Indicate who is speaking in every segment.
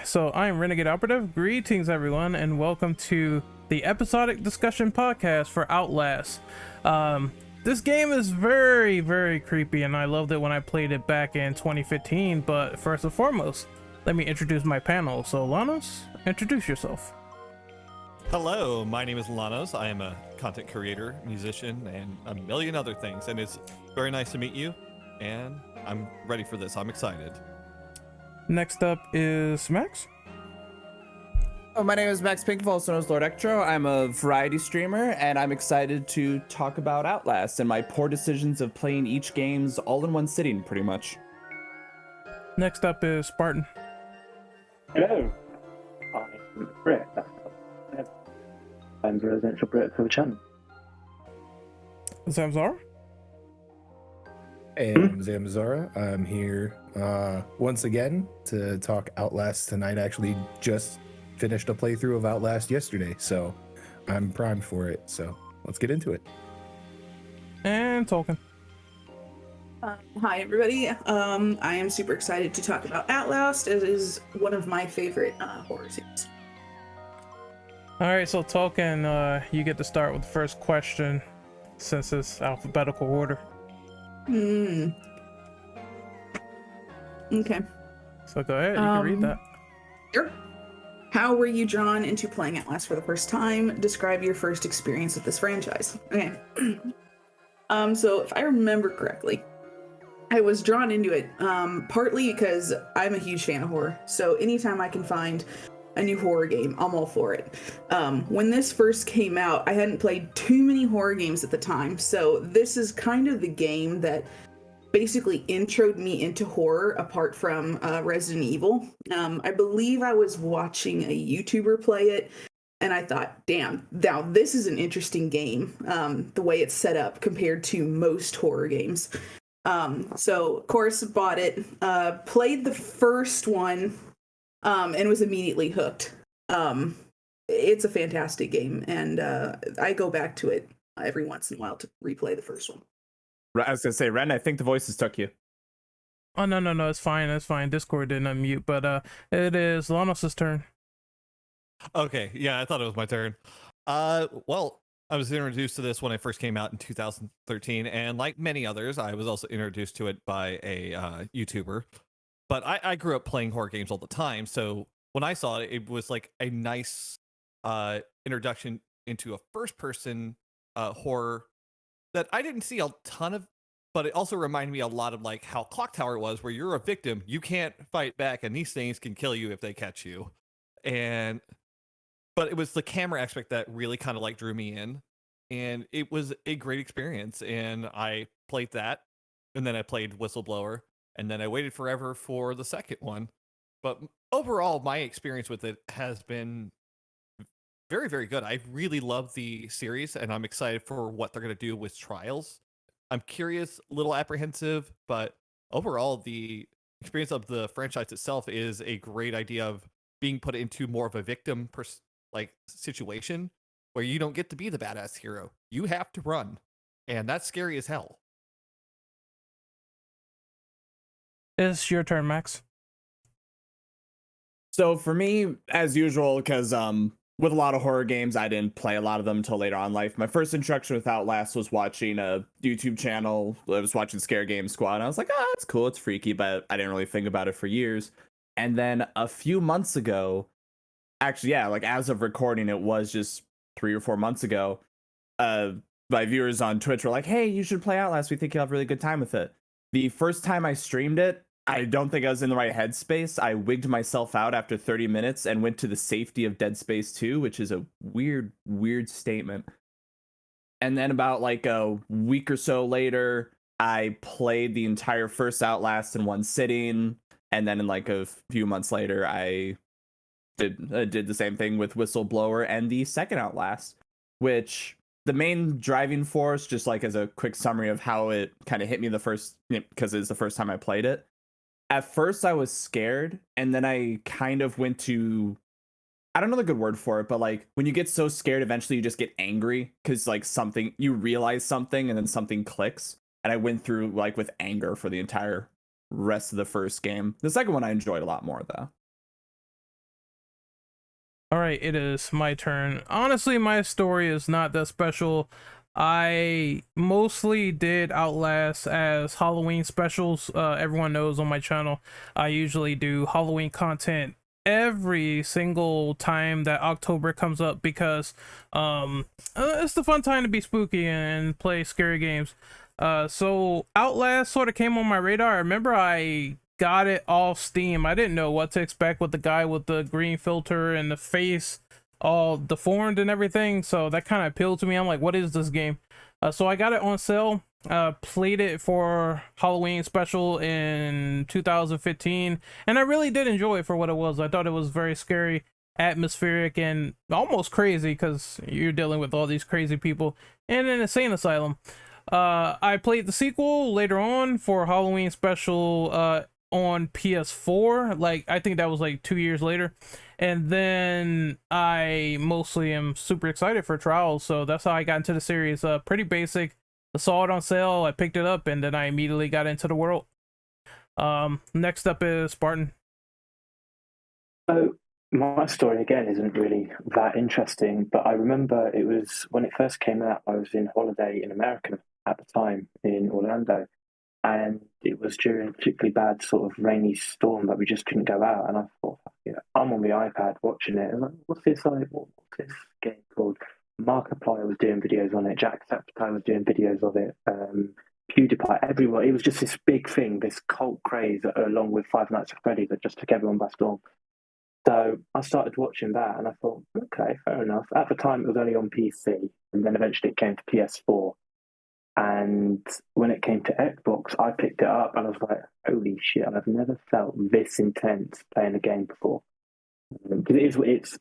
Speaker 1: So I'm Renegade Operative. Greetings, everyone, and welcome to the Episodic Discussion podcast for Outlast. This game is very, very creepy, and I loved it when I played it back in 2015. But first and foremost, let me introduce my panel. So, Lanos, introduce yourself.
Speaker 2: Hello, my name is Lanos. I am a content creator, musician, and a million other things. And it's very nice to meet you. And I'm ready for this. I'm excited.
Speaker 1: Next up is Max.
Speaker 3: Oh, my name is Max Pinkfall, also known as Lord Ectro. I'm a variety streamer, and I'm excited to talk about Outlast and my poor decisions of playing each games all in one sitting, pretty much.
Speaker 1: Next up is Spartan.
Speaker 4: Hello, I'm Brett. I'm the residential Brett for the channel.
Speaker 1: Zamzar.
Speaker 5: Hey, I'm Zamzar. I'm here once again to talk Outlast tonight. I actually just finished a playthrough of Outlast yesterday, so I'm primed for it. So let's get into it.
Speaker 1: And Tolkien.
Speaker 6: Hi, everybody. I am super excited to talk about Outlast. It is one of my favorite horror series.
Speaker 1: All right, so Tolkien, you get to start with the first question since it's alphabetical order.
Speaker 6: Okay.
Speaker 1: So go ahead, you can read that.
Speaker 6: Sure. How were you drawn into playing Outlast for the first time? Describe your first experience with this franchise. Okay. So if I remember correctly, I was drawn into it partly because I'm a huge fan of horror. So anytime I can find a new horror game, I'm all for it. When this first came out, I hadn't played too many horror games at the time, so this is kind of the game that basically introed me into horror apart from Resident Evil. I believe I was watching a YouTuber play it, and I thought, damn, now this is an interesting game, the way it's set up compared to most horror games. So, of course, bought it, played the first one, and was immediately hooked. It's a fantastic game, and I go back to it every once in a while to replay the first one.
Speaker 3: I was gonna say, Ren, I think the voices took you.
Speaker 1: Oh, no, it's fine. Discord didn't unmute, but it is Lanos' turn.
Speaker 2: Okay, yeah, I thought it was my turn. Well, I was introduced to this when it first came out in 2013, and like many others, I was also introduced to it by a YouTuber. But I grew up playing horror games all the time, so when I saw it, it was like a nice introduction into a first-person horror that I didn't see a ton of, but it also reminded me a lot of like how Clock Tower was, where you're a victim, you can't fight back, and these things can kill you if they catch you. But it was the camera aspect that really kind of like drew me in, and it was a great experience. And I played that, and then I played Whistleblower, and then I waited forever for the second one. But overall, my experience with it has been very, very good. I really love the series, and I'm excited for what they're going to do with Trials. I'm curious, a little apprehensive, but overall, the experience of the franchise itself is a great idea of being put into more of a victim situation where you don't get to be the badass hero. You have to run, and that's scary as hell.
Speaker 1: It's your turn, Max.
Speaker 3: So for me, as usual, because with a lot of horror games, I didn't play a lot of them until later on in life. My first introduction with Outlast was watching a YouTube channel. I was watching Scare Game Squad, and I was like, oh, it's cool, it's freaky, but I didn't really think about it for years. And then a few months ago, actually, yeah, like as of recording, it was just 3 or 4 months ago, my viewers on Twitch were like, hey, you should play Outlast. We think you'll have a really good time with it. The first time I streamed it, I don't think I was in the right headspace. I wigged myself out after 30 minutes and went to the safety of Dead Space 2, which is a weird statement. And then about like a week or so later, I played the entire first Outlast in one sitting. And then in like a few months later, I did the same thing with Whistleblower and the second Outlast, which the main driving force, just like as a quick summary of how it kind of hit me the first, because it's the first time I played it. At first I was scared, and then I kind of went to, I don't know the good word for it, but like when you get so scared, eventually you just get angry because like you realize something and then something clicks. And I went through like with anger for the entire rest of the first game. The second one I enjoyed a lot more though.
Speaker 1: All right, it is my turn. Honestly, my story is not that special. I mostly did Outlast as Halloween specials. Everyone knows on my channel, I usually do Halloween content every single time that October comes up because it's the fun time to be spooky and play scary games. So Outlast sort of came on my radar. I remember I got it off Steam. I didn't know what to expect with the guy with the green filter and the face all deformed and everything, so that kind of appealed to me. I'm like, what is this game? So I got it on sale, played it for Halloween special in 2015, and I really did enjoy it for what it was. I thought it was very scary, atmospheric, and almost crazy because you're dealing with all these crazy people in an insane asylum. I played the sequel later on for Halloween special on PS4. Like, I think that was like 2 years later. And then I mostly am super excited for Trials, so that's how I got into the series. Pretty basic. I saw it on sale, I picked it up, and then I immediately got into the world. Next up is Spartan.
Speaker 4: So my story again isn't really that interesting, but I remember it was when it first came out. I was in holiday in America at the time in Orlando, and it was during a particularly bad sort of rainy storm that we just couldn't go out. And I thought, I'm on the iPad watching it. And like, what's this game called? Markiplier was doing videos on it. Jacksepticeye was doing videos of it. PewDiePie, everyone. It was just this big thing, this cult craze, along with Five Nights at Freddy's, that just took everyone by storm. So I started watching that, and I thought, okay, fair enough. At the time, it was only on PC, and then eventually it came to PS4. And when it came to Xbox, I picked it up, and I was like, holy shit, I've never felt this intense playing a game before. Because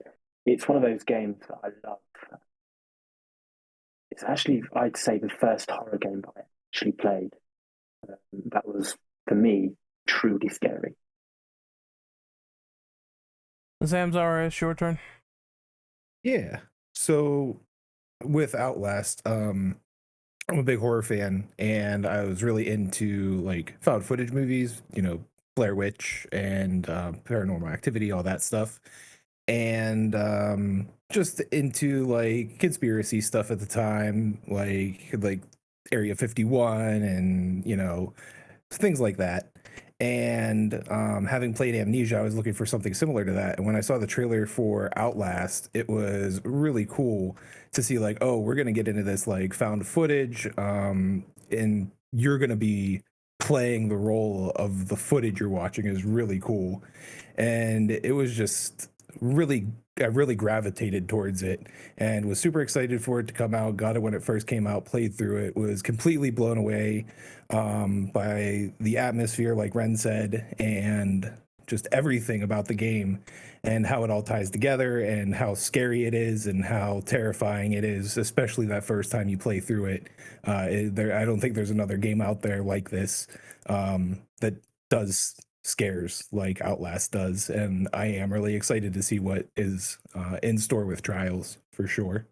Speaker 4: it's one of those games that I love. It's actually, I'd say, the first horror game that I actually played. That was, for me, truly scary.
Speaker 1: Zamzar, it's your turn.
Speaker 5: Yeah. So with Outlast, I'm a big horror fan, and I was really into like found footage movies, Blair Witch and Paranormal Activity, all that stuff. And just into like conspiracy stuff at the time, like Area 51 and things like that. And having played Amnesia, I was looking for something similar to that. And when I saw the trailer for Outlast, it was really cool to see like, oh, we're gonna get into this like found footage, and you're gonna be playing the role of the footage you're watching is really cool. And it was just I really gravitated towards it and was super excited for it to come out. Got it when it first came out, played through it, was completely blown away by the atmosphere, like Ren said, and just everything about the game and how it all ties together and how scary it is and how terrifying it is, especially that first time you play through it. I don't think there's another game out there like this that does scares like Outlast does, and I am really excited to see what is in store with Trials for sure.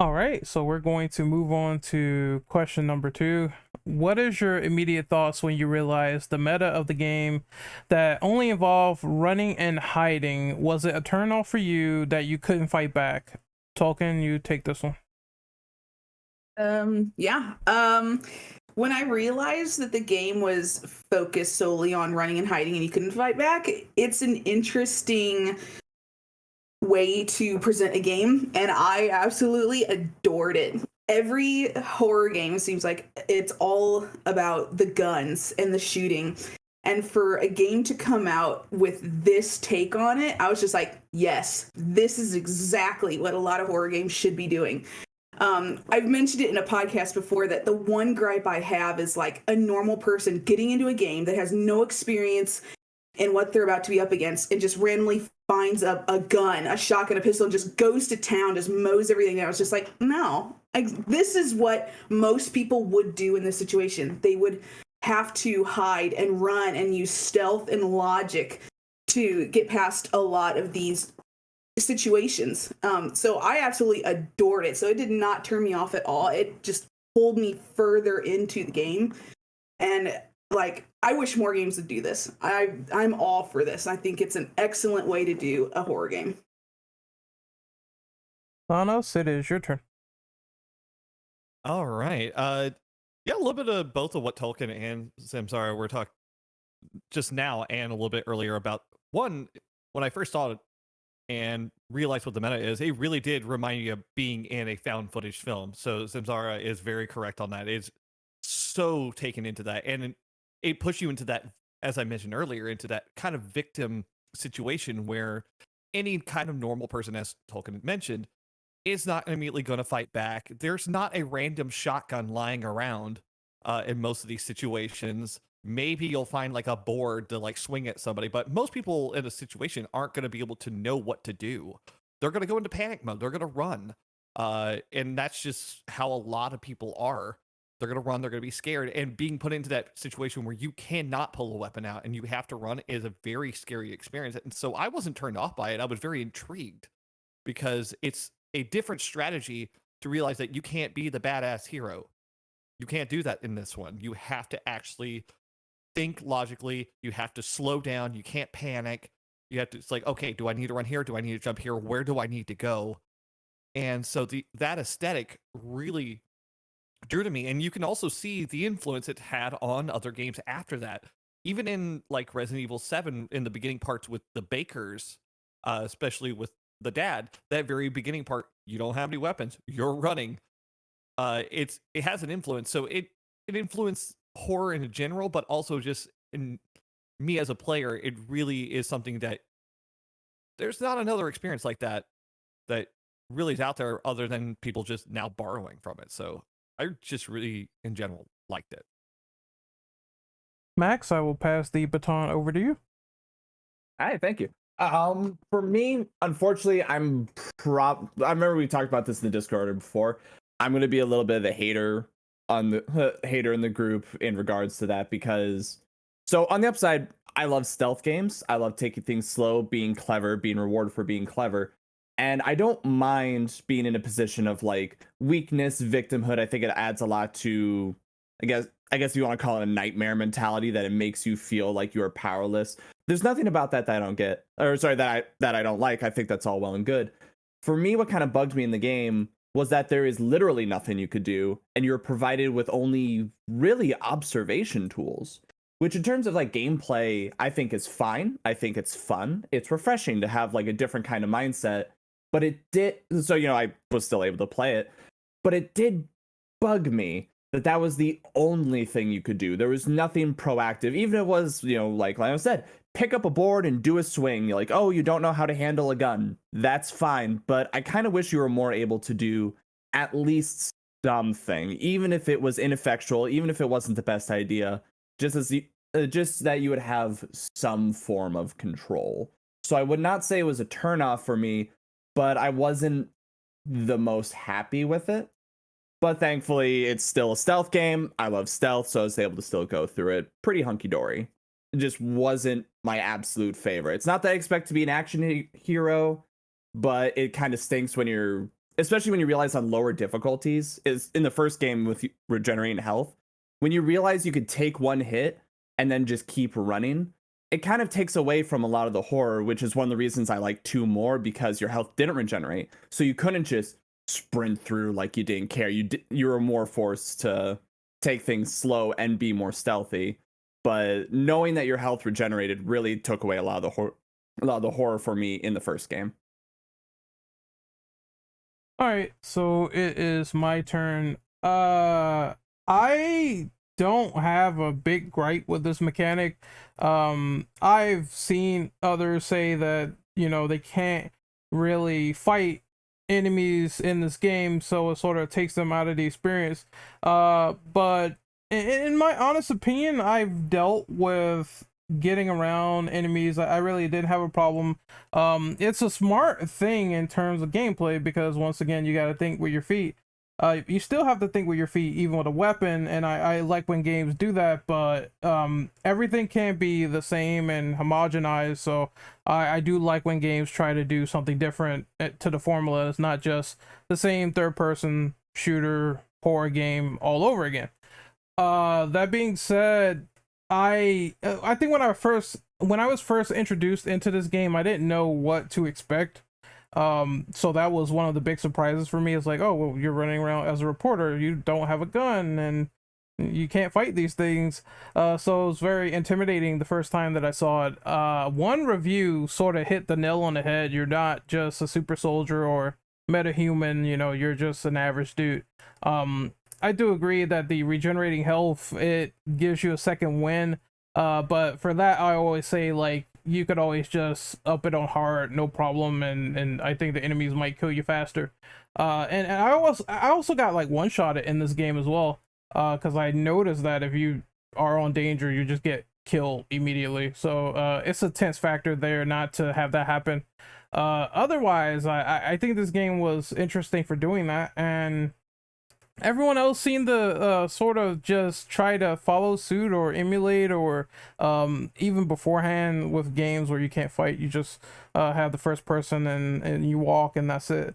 Speaker 1: All right, so we're going to move on to question number 2. What is your immediate thoughts when you realize the meta of the game that only involved running and hiding? Was it a turnoff for you that you couldn't fight back? Tolkien, you take this one.
Speaker 6: Yeah. When I realized that the game was focused solely on running and hiding and you couldn't fight back, it's an interesting way to present a game, and I absolutely adored it. Every horror game seems like it's all about the guns and the shooting. And for a game to come out with this take on it, I was just like, yes, this is exactly what a lot of horror games should be doing. I've mentioned it in a podcast before that the one gripe I have is like a normal person getting into a game that has no experience in what they're about to be up against and just randomly finds a gun, a shotgun, a pistol, and just goes to town, just mows everything down. It's just like, no, this is what most people would do in this situation. They would have to hide and run and use stealth and logic to get past a lot of these situations. So I absolutely adored it. So it did not turn me off at all. It just pulled me further into the game. And like, I wish more games would do this. I'm all for this. I think it's an excellent way to do a horror game.
Speaker 1: Thanos, it is your turn.
Speaker 2: All right. Yeah, a little bit of both of what Tolkien and Zamzar were talking just now and a little bit earlier about. One, when I first saw it and realized what the meta is, it really did remind me of being in a found footage film. So Zamzara is very correct on that. It's so taken into that, and it pushed you into that, as I mentioned earlier, into that kind of victim situation where any kind of normal person, as Tolkien mentioned, is not immediately going to fight back. There's not a random shotgun lying around in most of these situations. Maybe you'll find like a board to like swing at somebody, but most people in a situation aren't going to be able to know what to do. They're going to go into panic mode. They're going to run. And that's just how a lot of people are. They're going to run. They're going to be scared. And being put into that situation where you cannot pull a weapon out and you have to run is a very scary experience. And so I wasn't turned off by it. I was very intrigued because it's a different strategy to realize that you can't be the badass hero. You can't do that in this one. You have to actually think logically. You have to slow down. You can't panic. You have to, it's like, okay, do I need to run here? Do I need to jump here? Where do I need to go? And so that aesthetic really drew to me. And you can also see the influence it had on other games after that. Even in like Resident Evil 7, in the beginning parts with the bakers, especially with the dad, that very beginning part, you don't have any weapons, you're running. It has an influence. So it influenced horror in general, but also just in me as a player, it really is something that there's not another experience like that really is out there other than people just now borrowing from it. So I just really, in general, liked it.
Speaker 1: Max, I will pass the baton over to you.
Speaker 3: Hi, thank you. For me, unfortunately, I remember we talked about this in the Discord before. I'm going to be a little bit of the hater in the group in regards to that, because so on the upside, I love stealth games. I love taking things slow, being clever, being rewarded for being clever. And I don't mind being in a position of like weakness, victimhood. I think it adds a lot to, I guess you want to call it a nightmare mentality, that it makes you feel like you are powerless. There's nothing about that I don't get, or sorry, that I don't like. I think that's all well and good. For me, what kind of bugged me in the game was that there is literally nothing you could do, and you're provided with only really observation tools, which in terms of like gameplay, I think is fine. I think it's fun. It's refreshing to have like a different kind of mindset, but it did, so, I was still able to play it, but it did bug me that was the only thing you could do. There was nothing proactive, even if it was, like Lionel said, pick up a board and do a swing. You're like, oh, you don't know how to handle a gun. That's fine. But I kind of wish you were more able to do at least something, even if it was ineffectual, even if it wasn't the best idea, just that you would have some form of control. So I would not say it was a turnoff for me, but I wasn't the most happy with it. But thankfully, it's still a stealth game. I love stealth, so I was able to still go through it pretty hunky-dory. It just wasn't my absolute favorite. It's not that I expect to be an action hero, but it kind of stinks when especially when you realize on lower difficulties, is in the first game with regenerating health, when you realize you could take one hit and then just keep running, it kind of takes away from a lot of the horror, which is one of the reasons I like 2 more, because your health didn't regenerate. So you couldn't just sprint through like you didn't care. You were more forced to take things slow and be more stealthy. But knowing that your health regenerated really took away a lot of the horror for me in the first game.
Speaker 1: All right, so it is my turn. I don't have a big gripe with this mechanic. I've seen others say that, they can't really fight enemies in this game, so it sort of takes them out of the experience. But in my honest opinion, I've dealt with getting around enemies. I really didn't have a problem. It's a smart thing in terms of gameplay, because once again, you got to think with your feet. You still have to think with your feet, even with a weapon, and I like when games do that, but everything can't be the same and homogenized, so I do like when games try to do something different to the formula. It's not just the same third-person shooter horror game all over again. That being said, I think when I was first introduced into this game, I didn't know what to expect. So that was one of the big surprises for me. It's like, oh, well, you're running around as a reporter, you don't have a gun, and you can't fight these things. So it was very intimidating the first time that I saw it. One review sort of hit the nail on the head. You're not just a super soldier or metahuman, you're just an average dude. I do agree that the regenerating health, it gives you a second win. But for that, I always say, like, you could always just up it on hard, no problem, and I think the enemies might kill you faster. And I also got like one shot it in this game as well. Because I noticed that if you are on danger, you just get killed immediately. So it's a tense factor there not to have that happen. Otherwise, I think this game was interesting for doing that, and everyone else seemed to sort of just try to follow suit or emulate, or even beforehand with games where you can't fight, you just have the first person and you walk and that's it.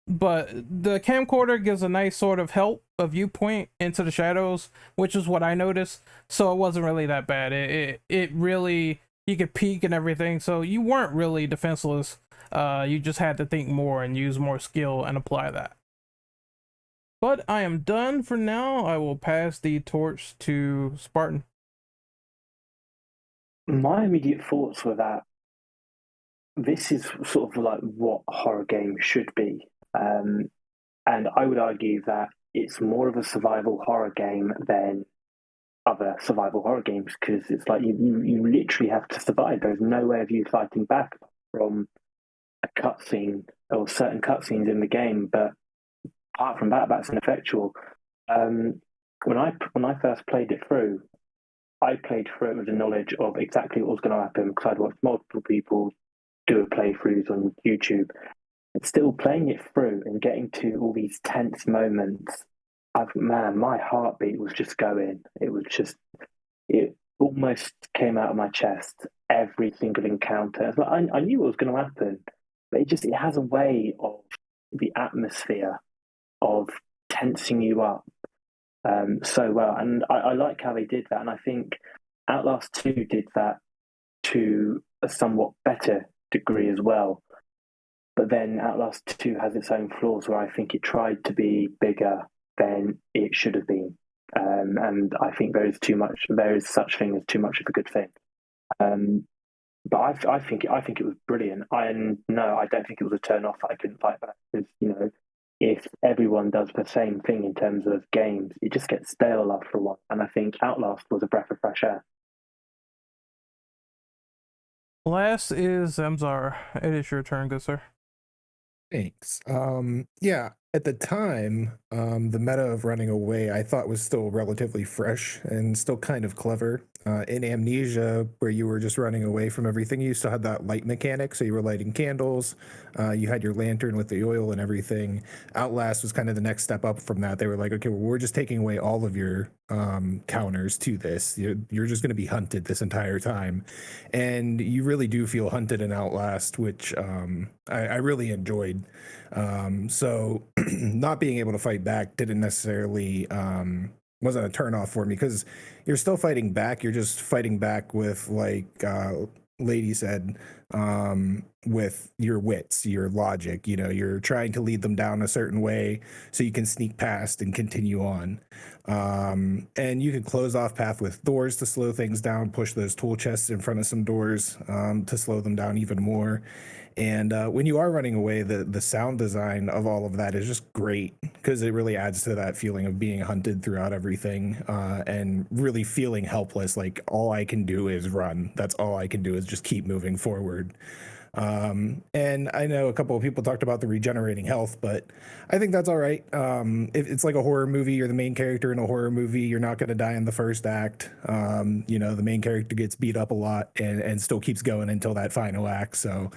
Speaker 1: But the camcorder gives a nice sort of a viewpoint into the shadows, which is what I noticed. So it wasn't really that bad. It really, you could peek and everything, so you weren't really defenseless. You just had to think more and use more skill and apply that. But I am done for now. I will pass the torch to Spartan.
Speaker 4: My immediate thoughts were that this is sort of like what horror games should be. And I would argue that it's more of a survival horror game than other survival horror games, because it's like you literally have to survive. There's no way of you fighting back from a cutscene or certain cutscenes in the game, but apart from that, that's ineffectual. When I first played it through, I played through it with the knowledge of exactly what was going to happen, because I'd watched multiple people do playthroughs on YouTube. And still playing it through and getting to all these tense moments, my heartbeat was just going. It almost came out of my chest every single encounter. I knew what was going to happen, but it has a way of the atmosphere of tensing you up so well, and I like how they did that. And I think Outlast 2 did that to a somewhat better degree as well. But then Outlast 2 has its own flaws, where I think it tried to be bigger than it should have been. And I think there is such thing as too much of a good thing. But I think it was brilliant. No, I don't think it was a turn off that I couldn't fight back, because if everyone does the same thing in terms of games, it just gets stale after a while. And I think Outlast was a breath of fresh air.
Speaker 1: Last is Zamzar. It is your turn, good sir.
Speaker 5: Thanks. Yeah, at the time, the meta of running away I thought was still relatively fresh and still kind of clever. In Amnesia, where you were just running away from everything, you still had that light mechanic, so you were lighting candles, you had your lantern with the oil and everything. Outlast was kind of the next step up from that. They were like, okay, well, we're just taking away all of your counters to this. You're just going to be hunted this entire time. And you really do feel hunted in Outlast, which I really enjoyed. So not being able to fight back didn't necessarily wasn't a turn off for me, because you're still fighting back. You're just fighting back with, like Lady said, with your wits, your logic. You're trying to lead them down a certain way so you can sneak past and continue on. And you can close off path with doors to slow things down, push those tool chests in front of some doors to slow them down even more. And when you are running away, the sound design of all of that is just great, because it really adds to that feeling of being hunted throughout everything, and really feeling helpless. Like, all I can do is run. That's all I can do is just keep moving forward. And I know a couple of people talked about the regenerating health, but I think that's all right. If it's like a horror movie, you're the main character in a horror movie, you're not going to die in the first act. The main character gets beat up a lot and still keeps going until that final act. So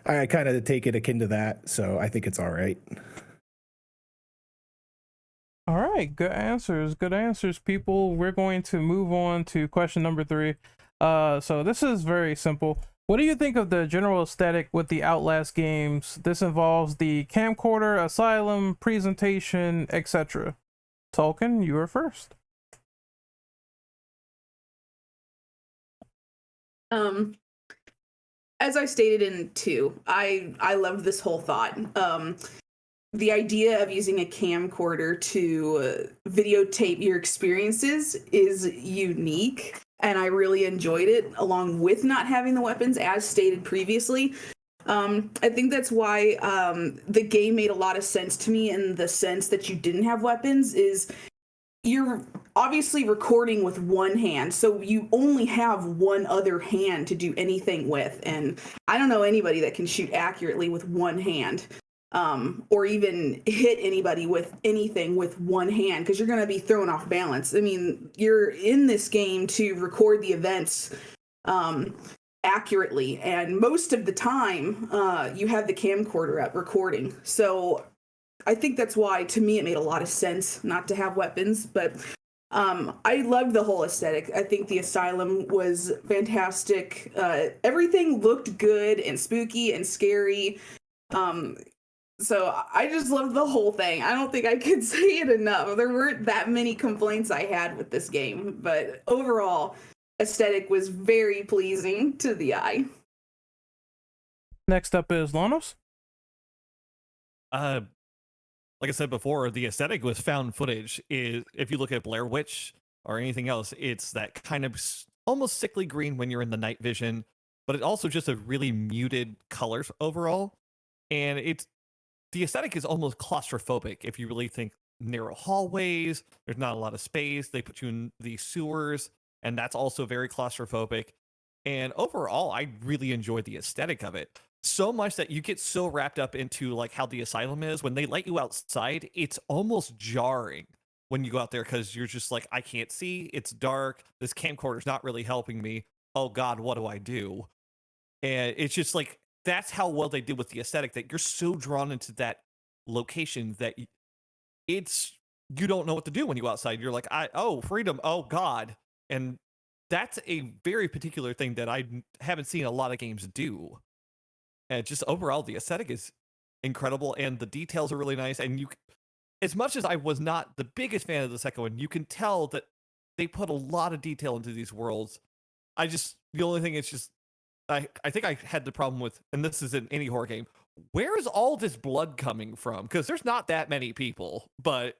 Speaker 5: I kind of take it akin to that. So I think it's all right.
Speaker 1: All right, good answers, people. We're going to move on to question number 3. So this is very simple. What do you think of the general aesthetic with the Outlast games? This involves the camcorder, asylum, presentation, etc. Tolkien, you are first.
Speaker 6: Um, as I stated in 2, I loved this whole thought. The idea of using a camcorder to videotape your experiences is unique, and I really enjoyed it, along with not having the weapons, as stated previously. I think that's why the game made a lot of sense to me, in the sense that you didn't have weapons. Is you're obviously recording with one hand, so you only have one other hand to do anything with, and I don't know anybody that can shoot accurately with one hand, or even hit anybody with anything with one hand, because you're going to be thrown off balance. I mean, you're in this game to record the events accurately, and most of the time you have the camcorder up recording. So I think that's why, to me, it made a lot of sense not to have weapons. But I loved the whole aesthetic. I think the asylum was fantastic. Everything looked good and spooky and scary. So I just loved the whole thing. I don't think I could say it enough. There weren't that many complaints I had with this game, but overall, aesthetic was very pleasing to the eye.
Speaker 1: Next up is Lanos.
Speaker 2: Like I said before, the aesthetic was found footage. Is if you look at Blair Witch or anything else, it's that kind of almost sickly green when you're in the night vision, but it also just a really muted colors overall. And the aesthetic is almost claustrophobic. If you really think narrow hallways, there's not a lot of space. They put you in the sewers, and that's also very claustrophobic. And overall, I really enjoyed the aesthetic of it. So much that you get so wrapped up into like how the asylum is. When they let you outside, it's almost jarring when you go out there, because you're just like, I can't see, it's dark, this camcorder's not really helping me, oh god, what do I do? And it's just like, that's how well they did with the aesthetic, that you're so drawn into that location that you don't know what to do when you go outside. You're like, oh, freedom, oh god. And that's a very particular thing that I haven't seen a lot of games do. And just overall, the aesthetic is incredible, and the details are really nice. And as much as I was not the biggest fan of the second one, you can tell that they put a lot of detail into these worlds. The only thing is just, I think I had the problem with, and this is in any horror game, where is all this blood coming from? Because there's not that many people, but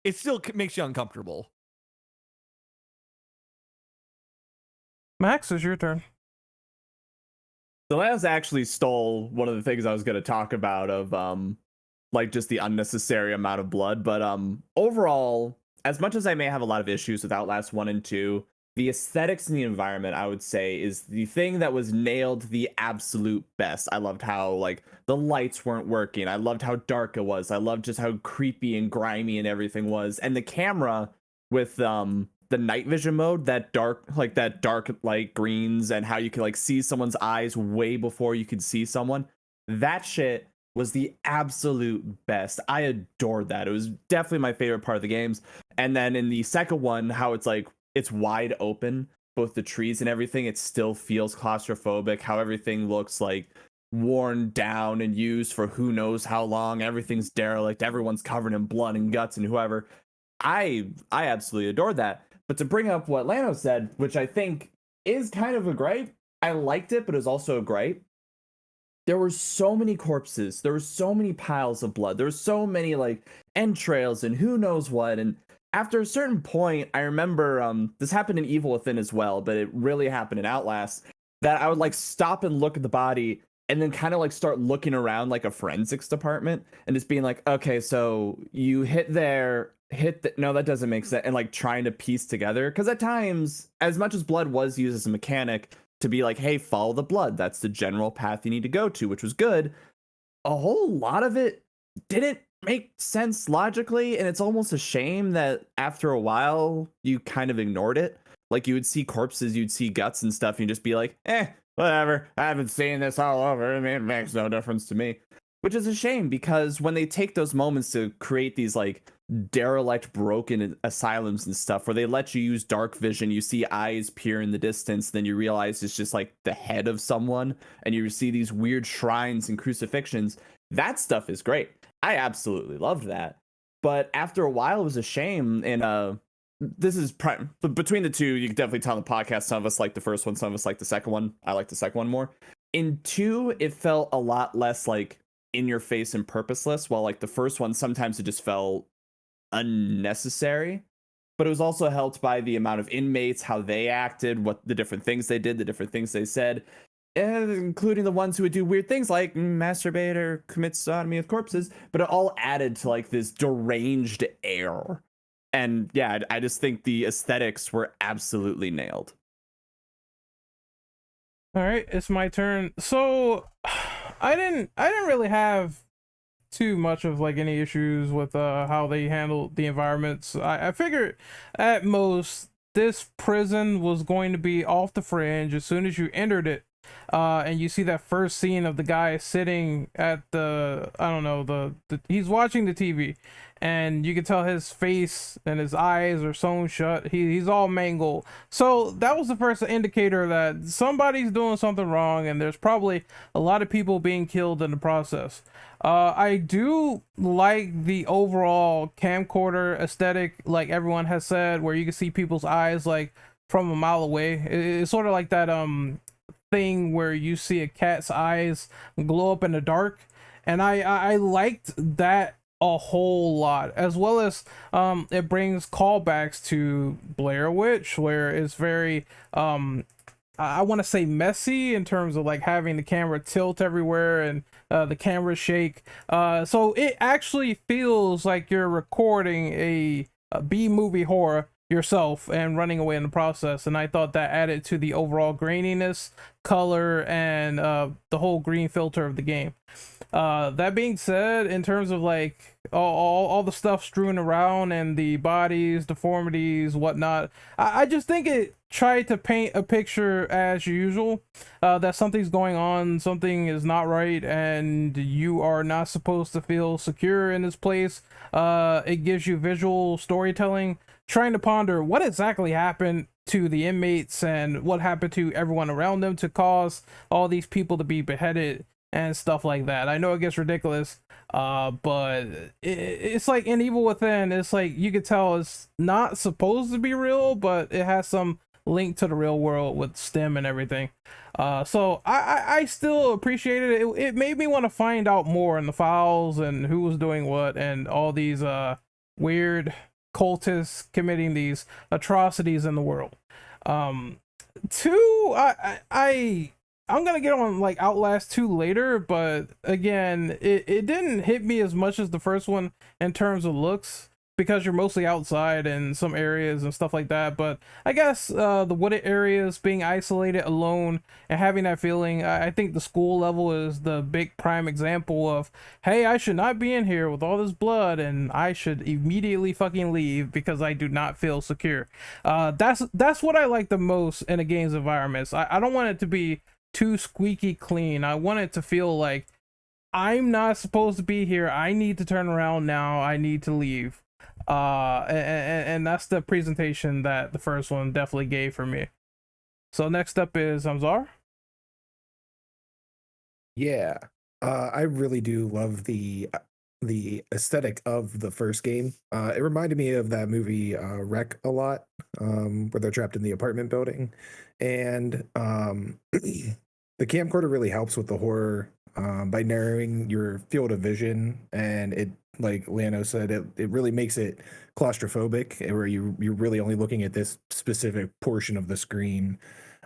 Speaker 2: it still makes you uncomfortable.
Speaker 1: Max, it's your turn.
Speaker 3: The Lance actually stole one of the things I was going to talk about of like just the unnecessary amount of blood. But overall, as much as I may have a lot of issues with Outlast 1 and 2, the aesthetics in the environment, I would say, is the thing that was nailed the absolute best. I loved how like the lights weren't working. I loved how dark it was. I loved just how creepy and grimy and everything was. And the camera with the night vision mode, that dark light greens, and how you can like see someone's eyes way before you could see someone. That shit was the absolute best. I adored that. It was definitely my favorite part of the games. And then in the second one, how it's like, it's wide open, both the trees and everything, it still feels claustrophobic, how everything looks like worn down and used for who knows how long. Everything's derelict, everyone's covered in blood and guts and whoever. I absolutely adored that. But to bring up what Lano said, which I think is kind of a gripe, I liked it, but it was also a gripe. There were so many corpses. There were so many piles of blood. There were so many like entrails and who knows what. And after a certain point, I remember this happened in Evil Within as well, but it really happened in Outlast, that I would like stop and look at the body and then kind of like start looking around like a forensics department and just being like, okay, so you hit there, no, that doesn't make sense, and like trying to piece together, because at times, as much as blood was used as a mechanic to be like, hey, follow the blood, that's the general path you need to go to, which was good, a whole lot of it didn't make sense logically, and it's almost a shame that after a while you kind of ignored it. Like you would see corpses, you'd see guts and stuff, and you'd just be like, whatever, I haven't seen this all over, I mean, it makes no difference to me. Which is a shame, because when they take those moments to create these like derelict, broken asylums and stuff, where they let you use dark vision, you see eyes peer in the distance, then you realize it's just like the head of someone, and you see these weird shrines and crucifixions, that stuff is great. I absolutely loved that. But after a while, it was a shame. And this is prime, but between the two, you can definitely tell on the podcast, some of us like the first one, some of us like the second one. I like the second one more. In 2, it felt a lot less like in your face and purposeless, while like the first one, sometimes it just felt unnecessary. But it was also helped by the amount of inmates, how they acted, what the different things they did, the different things they said, including the ones who would do weird things like masturbate or commit sodomy with corpses. But it all added to like this deranged air. And yeah, I just think the aesthetics were absolutely nailed.
Speaker 1: All right, it's my turn. So I didn't really have too much of like any issues with how they handled the environments. I figured at most this prison was going to be off the fringe as soon as you entered it. And you see that first scene of the guy sitting at the, I don't know, he's watching the TV, and you can tell his face and his eyes are sewn shut. He's all mangled. So that was the first indicator that somebody's doing something wrong, and there's probably a lot of people being killed in the process. I do like the overall camcorder aesthetic, like everyone has said, where you can see people's eyes like from a mile away. It's sort of like that thing where you see a cat's eyes glow up in the dark, and I liked that a whole lot, as well as it brings callbacks to Blair Witch, where it's very I want to say messy in terms of like having the camera tilt everywhere and the camera shake, so it actually feels like you're recording a B-movie horror yourself and running away in the process. And I thought that added to the overall graininess, color, and the whole green filter of the game. That being said, in terms of like all the stuff strewn around and the bodies, deformities, whatnot, I just think it tried to paint a picture as usual, that something's going on, something is not right, and you are not supposed to feel secure in this place. It gives you visual storytelling, trying to ponder what exactly happened to the inmates and what happened to everyone around them to cause all these people to be beheaded and stuff like that. I know it gets ridiculous, but it's like in Evil Within, it's like you could tell it's not supposed to be real, but it has some link to the real world with STEM and everything. So I still appreciated it. It made me want to find out more in the files and who was doing what and all these weird cultists committing these atrocities in the world. Two, I'm gonna get on like Outlast 2 later, but again, it didn't hit me as much as the first one in terms of looks, because you're mostly outside in some areas and stuff like that. But I guess the wooded areas, being isolated alone and having that feeling, I think the school level is the big prime example of, hey, I should not be in here with all this blood and I should immediately fucking leave because I do not feel secure. That's what I like the most in a game's environments. I don't want it to be too squeaky clean. I want it to feel like I'm not supposed to be here. I need to turn around now. I need to leave. And that's the presentation that the first one definitely gave for me. So next up is Amsar.
Speaker 5: Yeah, I really do love the aesthetic of the first game. It reminded me of that movie Wreck a lot, where they're trapped in the apartment building, and the camcorder really helps with the horror by narrowing your field of vision, and it, like Lano said, it really makes it claustrophobic, where you're really only looking at this specific portion of the screen.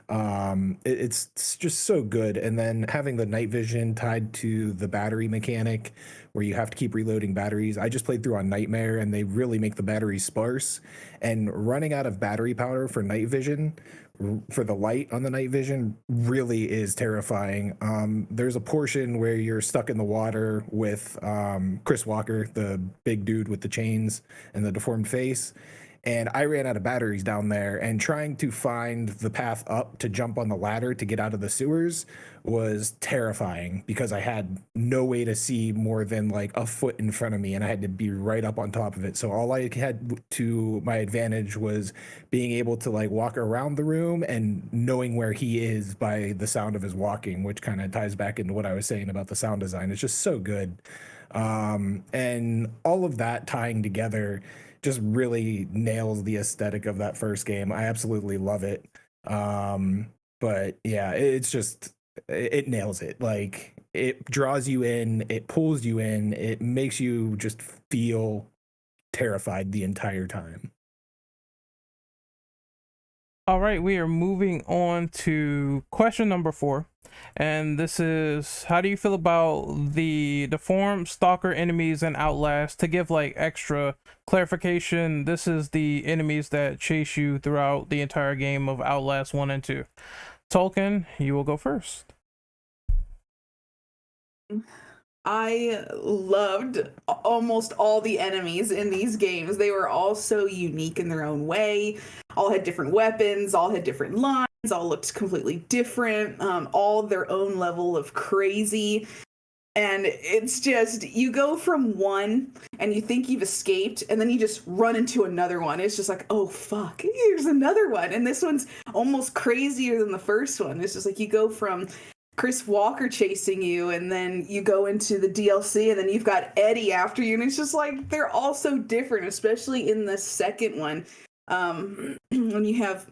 Speaker 5: It's just so good. And then having the night vision tied to the battery mechanic, where you have to keep reloading batteries. I just played through on Nightmare, and they really make the batteries sparse, and running out of battery powder for night vision, for the light on the night vision, really is terrifying. There's a portion where you're stuck in the water with Chris Walker, the big dude with the chains and the deformed face, and I ran out of batteries down there, and trying to find the path up to jump on the ladder to get out of the sewers was terrifying, because I had no way to see more than like a foot in front of me, and I had to be right up on top of it. So all I had to my advantage was being able to like walk around the room and knowing where he is by the sound of his walking, which kind of ties back into what I was saying about the sound design. It's just so good. And all of that tying together just really nails the aesthetic of that first game. I absolutely love it. But yeah, it's just, it nails it. Like, it draws you in, it pulls you in, it makes you just feel terrified the entire time.
Speaker 1: All right, we are moving on to question number 4. And this is, how do you feel about the deformed stalker enemies in Outlast? To give like extra clarification, this is the enemies that chase you throughout the entire game of Outlast 1 and 2. Tolkien, you will go first.
Speaker 6: I loved almost all the enemies in these games. They were all so unique in their own way. All had different weapons, all had different lines, all looked completely different, all their own level of crazy. And it's just, you go from one and you think you've escaped, and then you just run into another one. It's just like, oh fuck, here's another one. And this one's almost crazier than the first one. It's just like, you go from Chris Walker chasing you, and then you go into the DLC, and then you've got Eddie after you, and it's just like, they're all so different, especially in the second one. When you have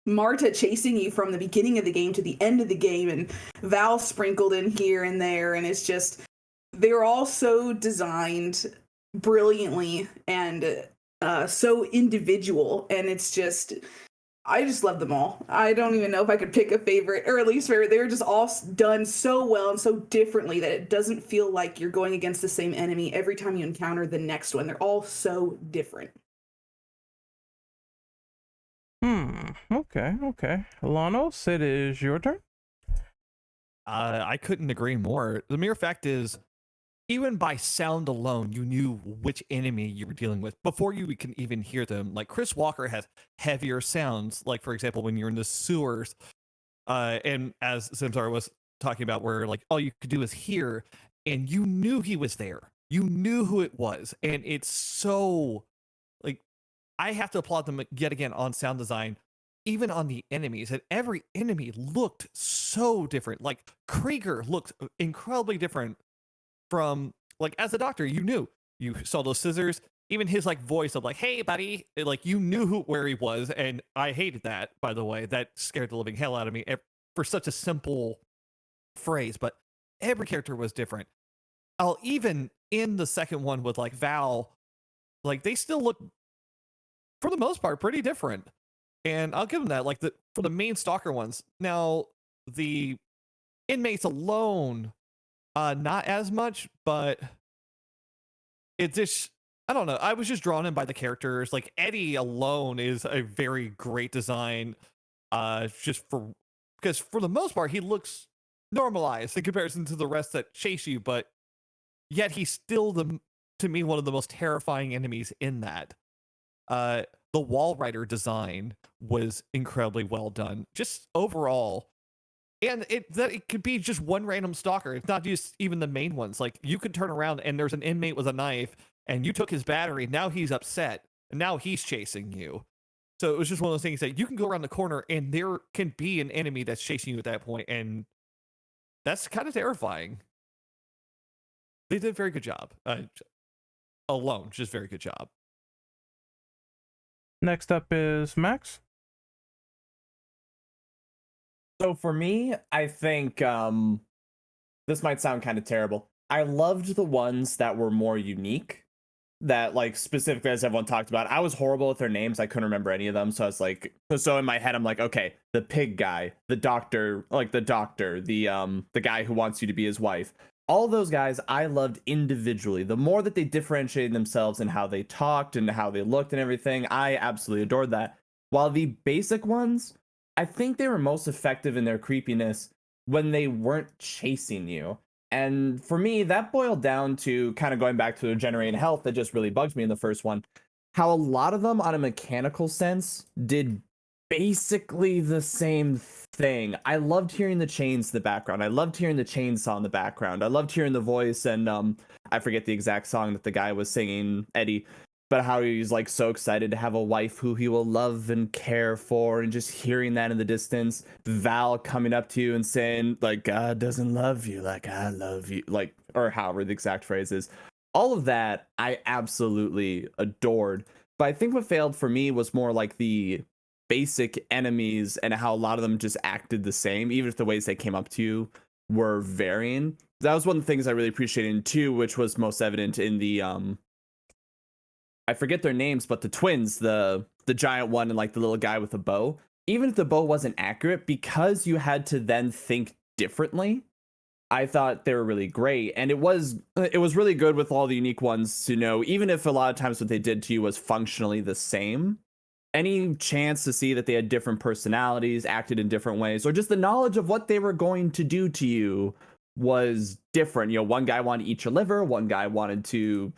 Speaker 6: Marta chasing you from the beginning of the game to the end of the game, and Val sprinkled in here and there, and it's just, they're all so designed brilliantly and so individual, and it's just, I just love them all. I don't even know if I could pick a favorite, or at least favorite. They were just all done so well and so differently that it doesn't feel like you're going against the same enemy every time you encounter the next one. They're all so different.
Speaker 1: Okay. Lanos, it is your turn.
Speaker 2: I couldn't agree more. The mere fact is, even by sound alone, you knew which enemy you were dealing with before you can even hear them. Like, Chris Walker has heavier sounds, like, for example, when you're in the sewers, and as Zamzar was talking about, where like all you could do is hear, and you knew he was there. You knew who it was, and it's so, like, I have to applaud them yet again on sound design, even on the enemies. And every enemy looked so different. Like, Krieger looked incredibly different from, like, as a doctor, you saw those scissors, even his like voice of like, hey buddy, like, you knew where he was. And I hated that, by the way. That scared the living hell out of me for such a simple phrase. But every character was different. Even in the second one with like Val, like, they still look, for the most part, pretty different. And I'll give them that. Like, for the main stalker ones, now the inmates alone, not as much, but it's just, I don't know. I was just drawn in by the characters. Like, Eddie alone is a very great design, because for the most part, he looks normalized in comparison to the rest that chase you, but yet he's still, to me, one of the most terrifying enemies in that. The wall rider design was incredibly well done, just overall. And it could be just one random stalker. It's not just even the main ones. Like, you could turn around and there's an inmate with a knife, and you took his battery. Now he's upset, and now he's chasing you. So it was just one of those things that you can go around the corner and there can be an enemy that's chasing you at that point, and that's kind of terrifying. They did a very good job. Alone, just very good job.
Speaker 1: Next up is Max.
Speaker 3: So for me, I think this might sound kind of terrible. I loved the ones that were more unique, that, like, specifically, as everyone talked about, I was horrible with their names. I couldn't remember any of them. So I was like, so in my head, I'm like, okay, the pig guy, the doctor, the guy who wants you to be his wife. All those guys I loved individually. The more that they differentiated themselves in how they talked and how they looked and everything, I absolutely adored that. While the basic ones, I think they were most effective in their creepiness when they weren't chasing you. And for me, that boiled down to, kind of going back to the generating health that just really bugged me in the first one, how a lot of them on a mechanical sense did basically the same thing. I loved hearing the chains in the background. I loved hearing the chainsaw in the background. I loved hearing the voice, and I forget the exact song that the guy was singing, Eddie, but how he's like so excited to have a wife who he will love and care for, and just hearing that in the distance. Val coming up to you and saying, like, God doesn't love you like I love you, like, or however the exact phrase is. All of that I absolutely adored. but I think what failed for me was more like the basic enemies and how a lot of them just acted the same, even if the ways they came up to you were varying. That was one of the things I really appreciated in 2, which was most evident in the I forget their names, but the twins, the giant one and like the little guy with the bow. Even if the bow wasn't accurate, because you had to then think differently, I thought they were really great. And it was really good with all the unique ones to know, even if a lot of times what they did to you was functionally the same, any chance to see that they had different personalities, acted in different ways, or just the knowledge of what they were going to do to you was different. You know, one guy wanted to eat your liver, one guy wanted to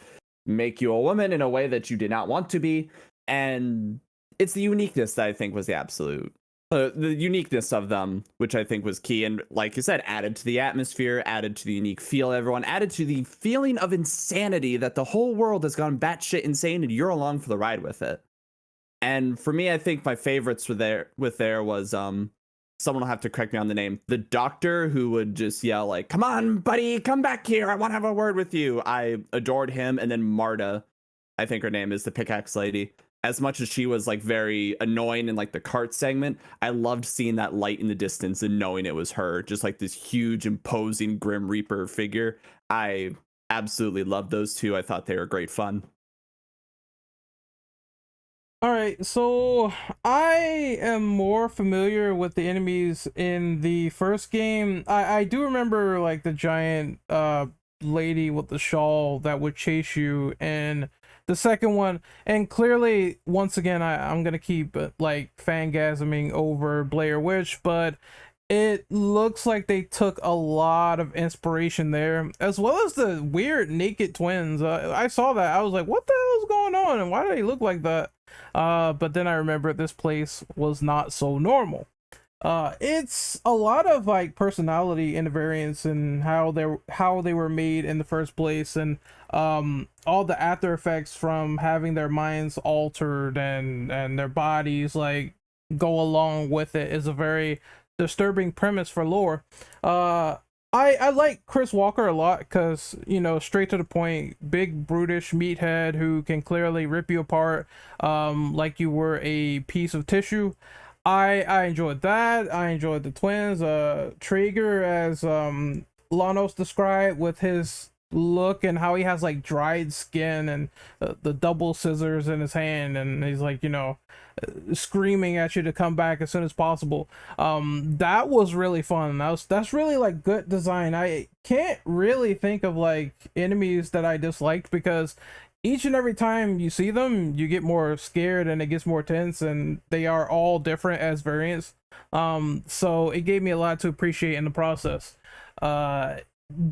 Speaker 3: make you a woman in a way that you did not want to be. And it's the uniqueness that I think was the uniqueness of them, which I think was key. And like you said, added to the atmosphere, added to the unique feel of everyone, added to the feeling of insanity that the whole world has gone batshit insane and you're along for the ride with it. And for me, I think my favorites was someone will have to correct me on the name, the doctor who would just yell like, "Come on, buddy, come back here. I want to have a word with you." I adored him. And then Marta, I think her name is, the pickaxe lady. As much as she was like very annoying in like the cart segment, I loved seeing that light in the distance and knowing it was her, just like this huge, imposing Grim Reaper figure. I absolutely loved those two. I thought they were great fun.
Speaker 1: All right, so I am more familiar with the enemies in the first game. I do remember like the giant lady with the shawl that would chase you in the second one, and clearly once again I'm gonna keep like fangasming over Blair Witch, but it looks like they took a lot of inspiration there, as well as the weird naked twins. I saw that, I was like, what the hell is going on and why do they look like that? But then I remember this place was not so normal. It's a lot of like personality invariance and how they were made in the first place, and all the after effects from having their minds altered and their bodies like go along with it is a very disturbing premise for lore. I like Chris Walker a lot because, you know, straight to the point, big brutish meathead who can clearly rip you apart like you were a piece of tissue. I enjoyed that. I enjoyed the twins. Traeger, as Lanos described, with his look and how he has like dried skin and the double scissors in his hand, and he's like, you know, screaming at you to come back as soon as possible. That was really fun. That's really like good design. I can't really think of like enemies that I disliked, because each and every time you see them you get more scared and it gets more tense, and they are all different as variants. So it gave me a lot to appreciate in the process.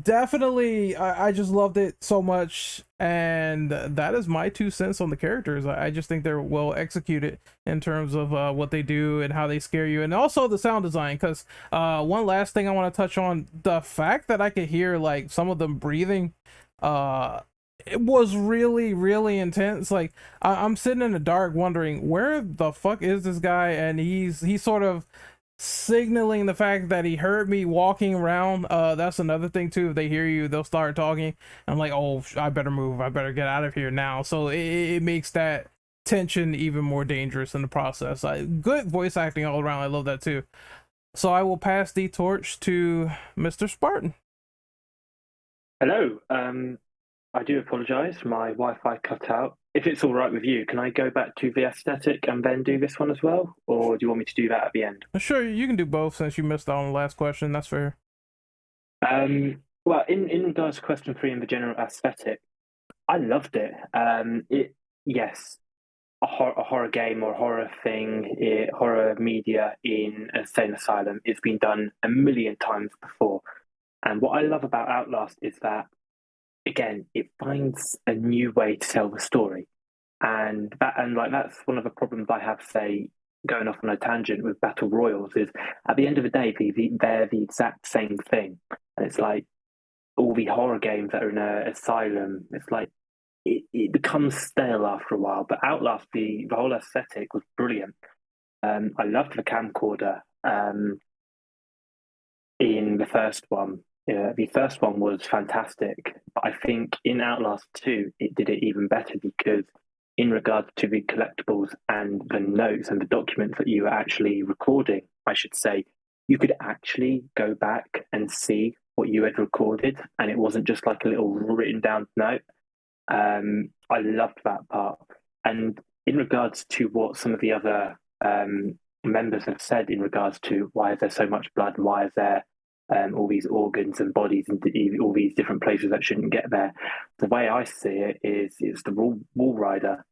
Speaker 1: Definitely, I just loved it so much, and that is my 2 cents on the characters. I just think they're well executed in terms of what they do and how they scare you, and also the sound design. Because one last thing I want to touch on, the fact that I could hear like some of them breathing, it was really, really intense. Like I'm sitting in the dark wondering where the fuck is this guy, and he's sort of signaling the fact that he heard me walking around. That's another thing too. If they hear you, they'll start talking. I'm like, oh, I better move. I better get out of here now. So it makes that tension even more dangerous in the process. Good voice acting all around. I love that too. So I will pass the torch to Mr. Spartan.
Speaker 4: Hello. I do apologise. My Wi-Fi cut out. If it's all right with you, can I go back to the aesthetic and then do this one as well? Or do you want me to do that at the end?
Speaker 1: Sure, you can do both since you missed out on the last question. That's fair.
Speaker 4: Well, in regards to question 3 in the general aesthetic, I loved it. Yes, a horror game or horror thing, horror media in a sane asylum, it's been done a million times before. And what I love about Outlast is that, again, it finds a new way to tell the story, and that's one of the problems I have, say, going off on a tangent with battle royals, is at the end of the day they're the exact same thing, and it's like all the horror games that are in an asylum, it's like it becomes stale after a while. But Outlast, the whole aesthetic was brilliant. I loved the camcorder in the first one. The first one was fantastic, but I think in Outlast 2 it did it even better, because in regards to the collectibles and the notes and the documents that you were actually recording, I should say, you could actually go back and see what you had recorded, and it wasn't just like a little written down note. I loved that part. And in regards to what some of the other members have said in regards to why is there so much blood, why is there all these organs and bodies and all these different places that shouldn't get there, the way I see it is it's the wall rider.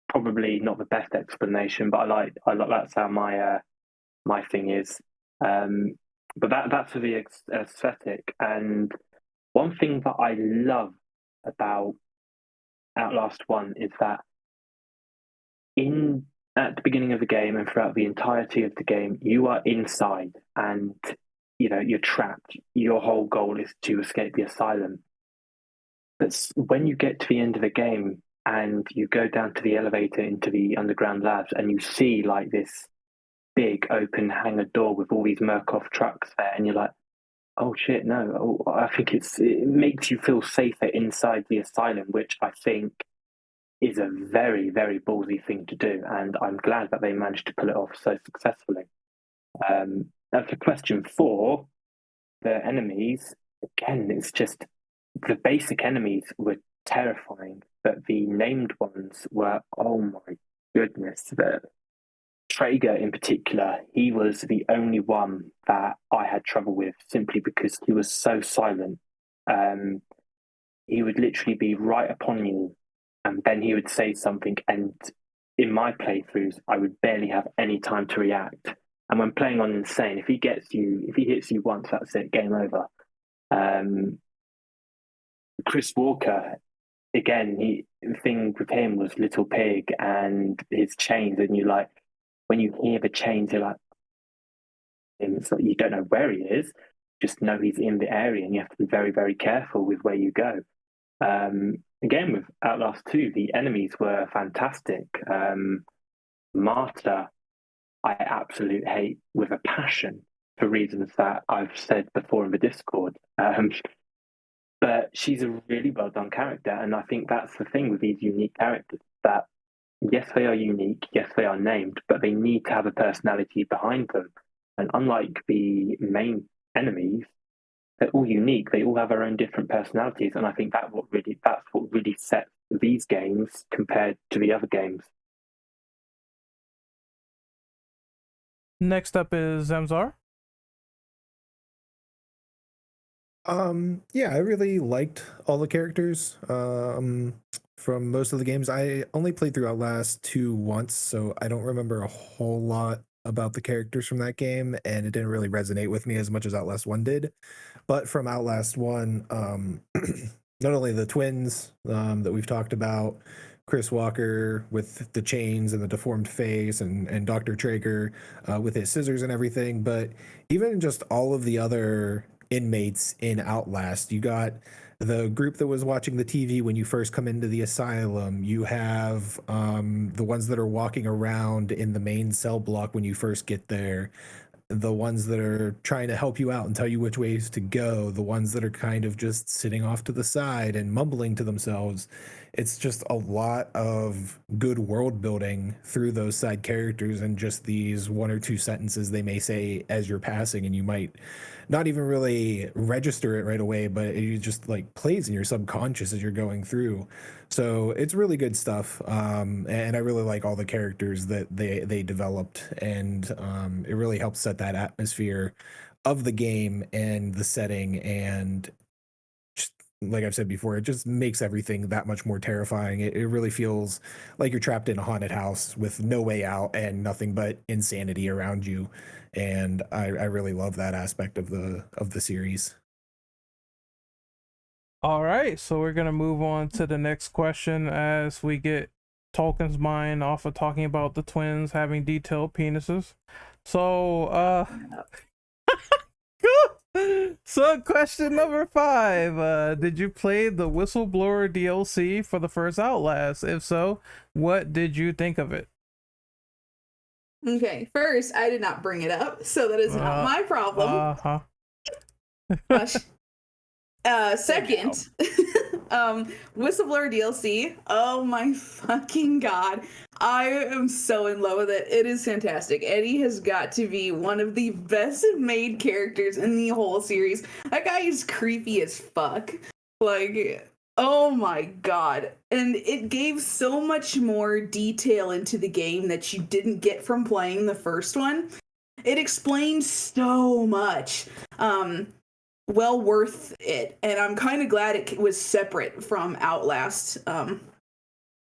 Speaker 4: Probably not the best explanation, but I like that's how my thing is. But that's for the aesthetic. And one thing that I love about Outlast 1 is that at the beginning of the game and throughout the entirety of the game, you are inside and you're trapped. Your whole goal is to escape the asylum. But when you get to the end of the game and you go down to the elevator into the underground labs and you see like this big open hangar door with all these Murkoff trucks there, and you're like, oh shit, no. I think it makes you feel safer inside the asylum, which I think is a very, very ballsy thing to do. And I'm glad that they managed to pull it off so successfully. Now for question 4, the enemies, again, it's just the basic enemies were terrifying, but the named ones were, oh my goodness. The Traeger in particular, he was the only one that I had trouble with simply because he was so silent. He would literally be right upon you and then he would say something, and in my playthroughs, I would barely have any time to react. And when playing on Insane, if he hits you once, that's it, game over. Chris Walker, again, the thing with him was Little Pig and his chains, and when you hear the chains, you're like, it's like you don't know where he is, just know he's in the area, and you have to be very, very careful with where you go. Again, with Outlast 2, the enemies were fantastic. Marta, I absolutely hate with a passion for reasons that I've said before in the Discord. But she's a really well done character, and I think that's the thing with these unique characters, that yes, they are unique, yes, they are named, but they need to have a personality behind them. And unlike the main enemies, they're all unique. They all have their own different personalities, and I think that's what really sets these games compared to the other games.
Speaker 1: Next up is Zamzar.
Speaker 5: Yeah, I really liked all the characters from most of the games. I only played through Outlast 2 once, so I don't remember a whole lot about the characters from that game, and it didn't really resonate with me as much as Outlast 1 did. But from Outlast 1, not only the twins that we've talked about, Chris Walker with the chains and the deformed face, and Dr. Traeger with his scissors and everything, but even just all of the other inmates in Outlast. You got the group that was watching the TV when you first come into the asylum. You have the ones that are walking around in the main cell block when you first get there. The ones that are trying to help you out and tell you which ways to go. The ones that are kind of just sitting off to the side and mumbling to themselves. It's just a lot of good world building through those side characters, and just these 1 or 2 sentences they may say as you're passing, and you might not even really register it right away, but it just like plays in your subconscious as you're going through. So it's really good stuff, and I really like all the characters that they developed, and it really helps set that atmosphere of the game and the setting, and just, like I've said before, it just makes everything that much more terrifying. It really feels like you're trapped in a haunted house with no way out and nothing but insanity around you, and I really love that aspect of the series.
Speaker 1: All right, so we're gonna move on to the next question as we get Tolkien's mind off of talking about the twins having detailed penises. So, so question number 5: did you play the Whistleblower DLC for the first Outlast? If so, what did you think of it?
Speaker 6: Okay, first, I did not bring it up, so that is not my problem.
Speaker 1: Uh-huh.
Speaker 6: Gosh. Second, Whistleblower DLC. Oh my fucking god. I am so in love with it. It is fantastic. Eddie has got to be one of the best made characters in the whole series. That guy is creepy as fuck. Like, oh my god. And it gave so much more detail into the game that you didn't get from playing the first one. It explained so much. Well worth it. And I'm kind of glad it was separate from Outlast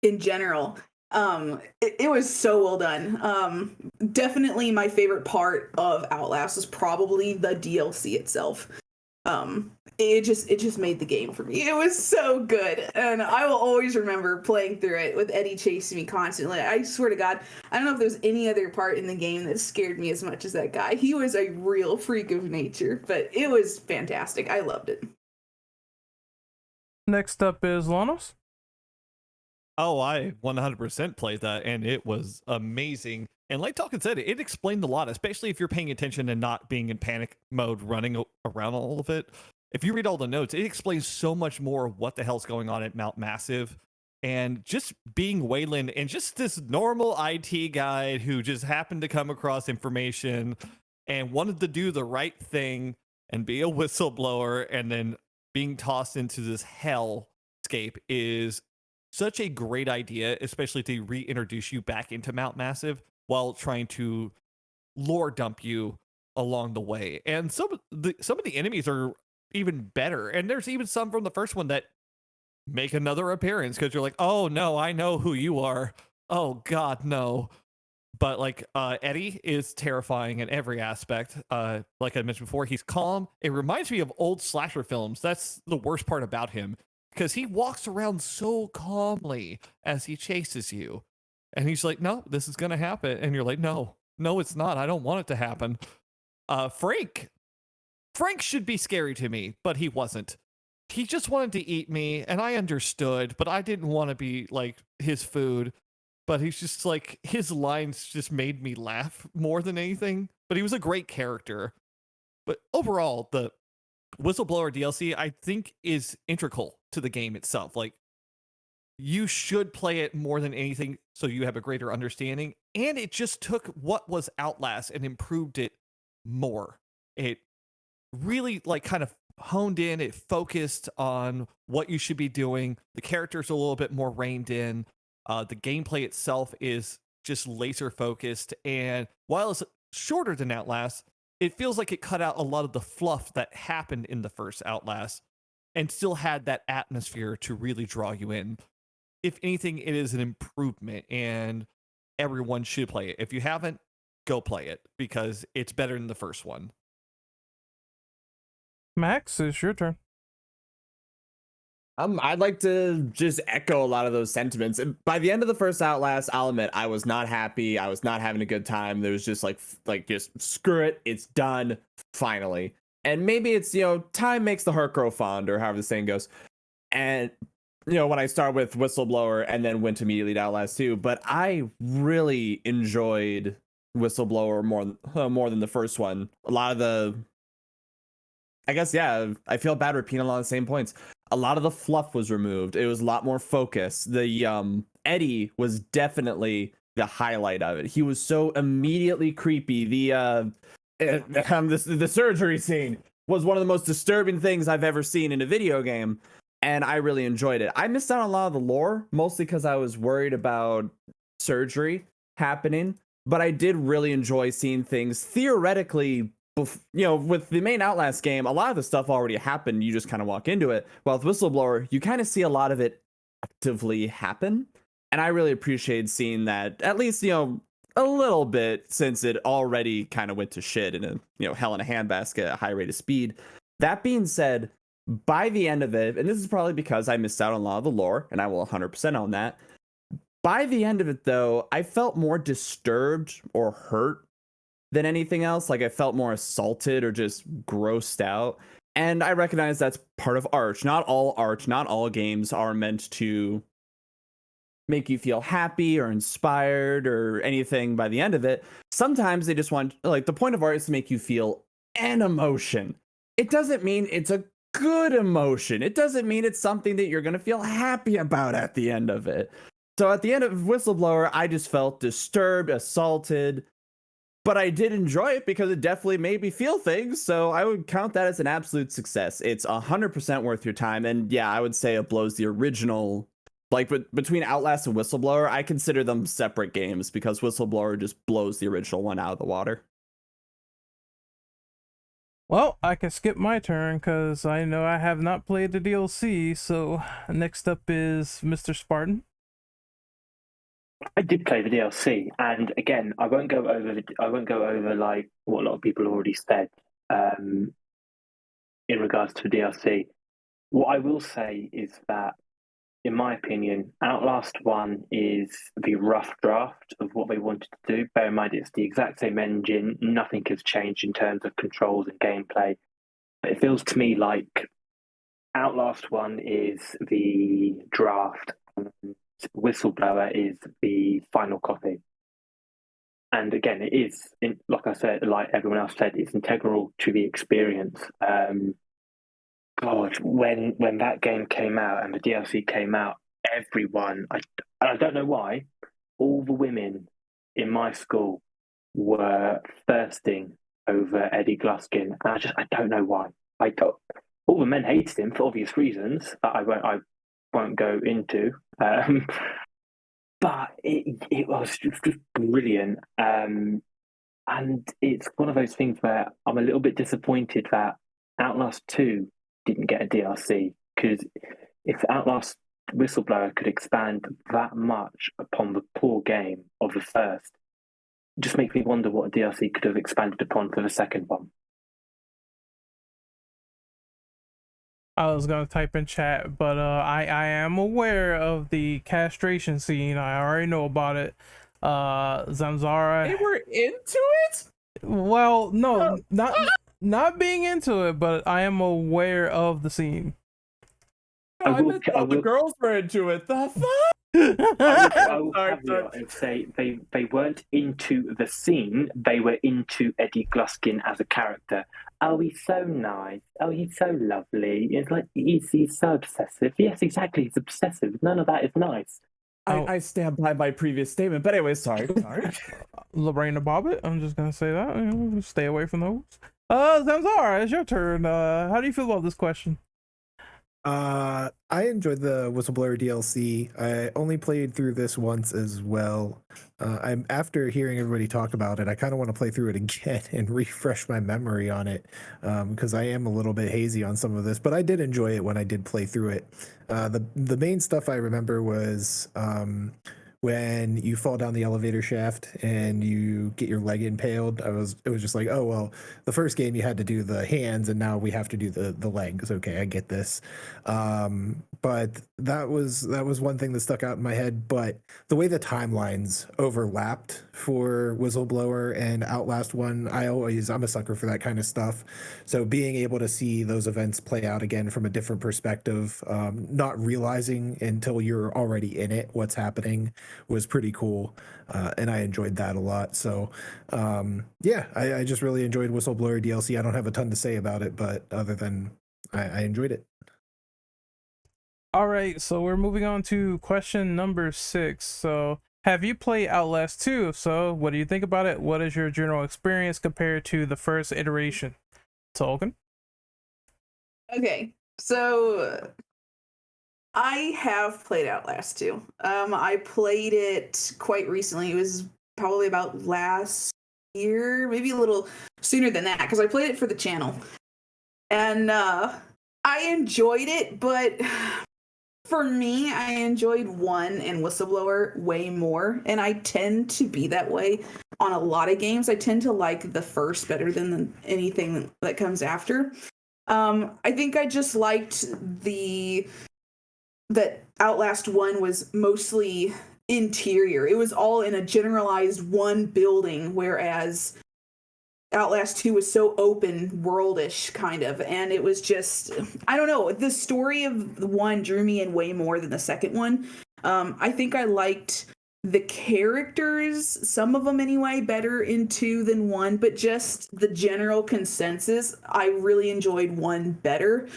Speaker 6: in general. It was so well done. Definitely my favorite part of Outlast was probably the DLC itself. It just made the game for me. It was so good, and I will always remember playing through it with Eddie chasing me constantly. I swear to God, I don't know if there's any other part in the game that scared me as much as that guy. He was a real freak of nature, but it was fantastic. I loved it.
Speaker 1: Next up is Lanos.
Speaker 2: Oh, I 100% played that, and it was amazing. And like Talkin said, it explained a lot, especially if you're paying attention and not being in panic mode running around all of it. If you read all the notes, it explains so much more of what the hell's going on at Mount Massive. And just being Wayland and just this normal IT guy who just happened to come across information and wanted to do the right thing and be a whistleblower, and then being tossed into this hellscape is such a great idea, especially to reintroduce you back into Mount Massive while trying to lore dump you along the way. And some of the enemies are even better, and there's even some from the first one that make another appearance because you're like, oh no, I know who you are. Oh god, no. But like Eddie is terrifying in every aspect. Like I mentioned before, he's calm. It reminds me of old slasher films. That's the worst part about him, because he walks around so calmly as he chases you. And he's like, no, this is going to happen. And you're like, no, it's not. I don't want it to happen. Frank should be scary to me, but he wasn't. He just wanted to eat me, and I understood, but I didn't want to be like his food. But he's just like, his lines just made me laugh more than anything. But he was a great character. But overall, the Whistleblower DLC, I think, is integral to the game itself. Like, you should play it more than anything so you have a greater understanding. And it just took what was Outlast and improved it more. It really like kind of honed in, it focused on what you should be doing. The characters are a little bit more reined in. The gameplay itself is just laser focused. And while it's shorter than Outlast, it feels like it cut out a lot of the fluff that happened in the first Outlast and still had that atmosphere to really draw you in. If anything, it is an improvement, and everyone should play it. If you haven't, go play it, because it's better than the first one.
Speaker 1: Max, it's your turn.
Speaker 3: I'd like to just echo a lot of those sentiments. By the end of the first Outlast, I'll admit I was not happy. I was not having a good time. There was just like just screw it, it's done, finally. And maybe it's, time makes the heart grow fond, or however the saying goes. And when I start with Whistleblower and then went immediately to Outlast 2, but I really enjoyed Whistleblower more than the first one. A lot of the, I guess, yeah, I feel bad repeating a lot of the same points. A lot of the fluff was removed. It was a lot more focused. The Eddie was definitely the highlight of it. He was so immediately creepy. The surgery scene was one of the most disturbing things I've ever seen in a video game, and I really enjoyed it. I missed out on a lot of the lore, mostly because I was worried about surgery happening, but I did really enjoy seeing things theoretically. With the main Outlast game, a lot of the stuff already happened. You just kind of walk into it. While with Whistleblower, you kind of see a lot of it actively happen. And I really appreciated seeing that, at least, a little bit, since it already kind of went to shit in a, hell in a handbasket at high rate of speed. That being said, by the end of it, and this is probably because I missed out on a lot of the lore, and I will 100% own that. By the end of it, though, I felt more disturbed or hurt than anything else. Like, I felt more assaulted or just grossed out. And I recognize that's part of art. Not all games are meant to make you feel happy or inspired or anything by the end of it. Sometimes they just want, like, the point of art is to make you feel an emotion. It doesn't mean it's a good emotion. It doesn't mean it's something that you're going to feel happy about at the end of it. So at the end of Whistleblower, I just felt disturbed, assaulted, but I did enjoy it because it definitely made me feel things. So I would count that as an absolute success. It's 100% worth your time. And yeah, I would say it blows the original, like between Outlast and Whistleblower, I consider them separate games because Whistleblower just blows the original one out of the water.
Speaker 1: Well, I can skip my turn because I know I have not played the DLC. So next up is Mr. Spartan.
Speaker 4: I did play the DLC, and again, I won't go over like what a lot of people already said in regards to DLC. What I will say is that, in my opinion, Outlast 1 is the rough draft of what they wanted to do. Bear in mind, it's the exact same engine. Nothing has changed in terms of controls and gameplay. But it feels to me like Outlast 1 is the draft, and Whistleblower is the final copy. And again, it is, like I said, like everyone else said, it's integral to the experience. God, when that game came out and the DLC came out, everyone, I don't know why, all the women in my school were thirsting over Eddie Gluskin. And I don't know why. All the men hated him for obvious reasons that I won't go into. But it was just brilliant. And it's one of those things where I'm a little bit disappointed that Outlast 2 didn't get a DLC, because if Outlast Whistleblower could expand that much upon the poor game of the first, it just makes me wonder what a DLC could have expanded upon for the second one.
Speaker 1: I was gonna type in chat, but I am aware of the castration scene. I already know about it. Zamzar.
Speaker 3: They were into it?
Speaker 1: Well, no, not being into it, but I am aware of the scene.
Speaker 3: I bet all the girls were into it. The fuck?
Speaker 4: I will caveat and say they weren't into the scene, they were into Eddie Gluskin as a character. Oh, he's so nice. Oh, he's so lovely. It's like he's so obsessive. Yes, exactly, he's obsessive. None of that is nice.
Speaker 3: I stand by my previous statement, but anyway, sorry.
Speaker 1: Lorena Bobbitt, I'm just gonna say that. Stay away from those. Zamzar, it's your turn. How do you feel about this question?
Speaker 5: I enjoyed the Whistleblower DLC. I only played through this once as well. I'm after hearing everybody talk about it, I kind of want to play through it again and refresh my memory on it, because I am a little bit hazy on some of this, but I did enjoy it when I did play through it. The main stuff I remember was when you fall down the elevator shaft and you get your leg impaled. It was just like, oh well, the first game you had to do the hands and now we have to do the legs. Okay, I get this. But that was one thing that stuck out in my head. But the way the timelines overlapped for Whistleblower and Outlast 1, I'm a sucker for that kind of stuff. So being able to see those events play out again from a different perspective, not realizing until you're already in it what's happening, was pretty cool. And I enjoyed that a lot. So yeah, I just really enjoyed Whistleblower DLC. I don't have a ton to say about it, but other than I enjoyed it.
Speaker 1: All right, so we're moving on to question number 6. So, have you played Outlast 2? If so, what do you think about it? What is your general experience compared to the first iteration? Tolkien?
Speaker 6: Okay, so I have played Outlast 2. I played it quite recently. It was probably about last year, maybe a little sooner than that, because I played it for the channel. And I enjoyed it, but for me, I enjoyed 1 and Whistleblower way more, and I tend to be that way on a lot of games. I tend to like the first better than anything that comes after. I think I just liked that Outlast 1 was mostly interior. It was all in a generalized one building, whereas Outlast 2 was so open worldish kind of, and it was just, I don't know, the story of the one drew me in way more than the second one. I think I liked the characters, some of them anyway, better in 2 than 1, but just the general consensus, I really enjoyed 1 better.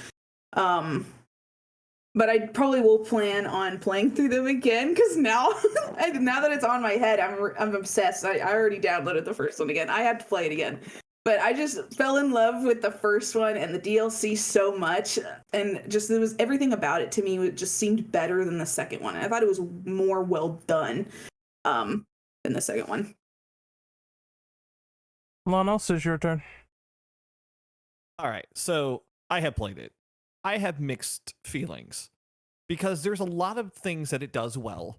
Speaker 6: But I probably will plan on playing through them again because now, now that it's on my head, I'm obsessed. I already downloaded the first one again. I have to play it again. But I just fell in love with the first one and the DLC so much, and just there was everything about it to me. It just seemed better than the second one. I thought it was more well done than the second one.
Speaker 1: Lanos, it's your turn.
Speaker 2: All right, so I have played it. I have mixed feelings because there's a lot of things that it does well,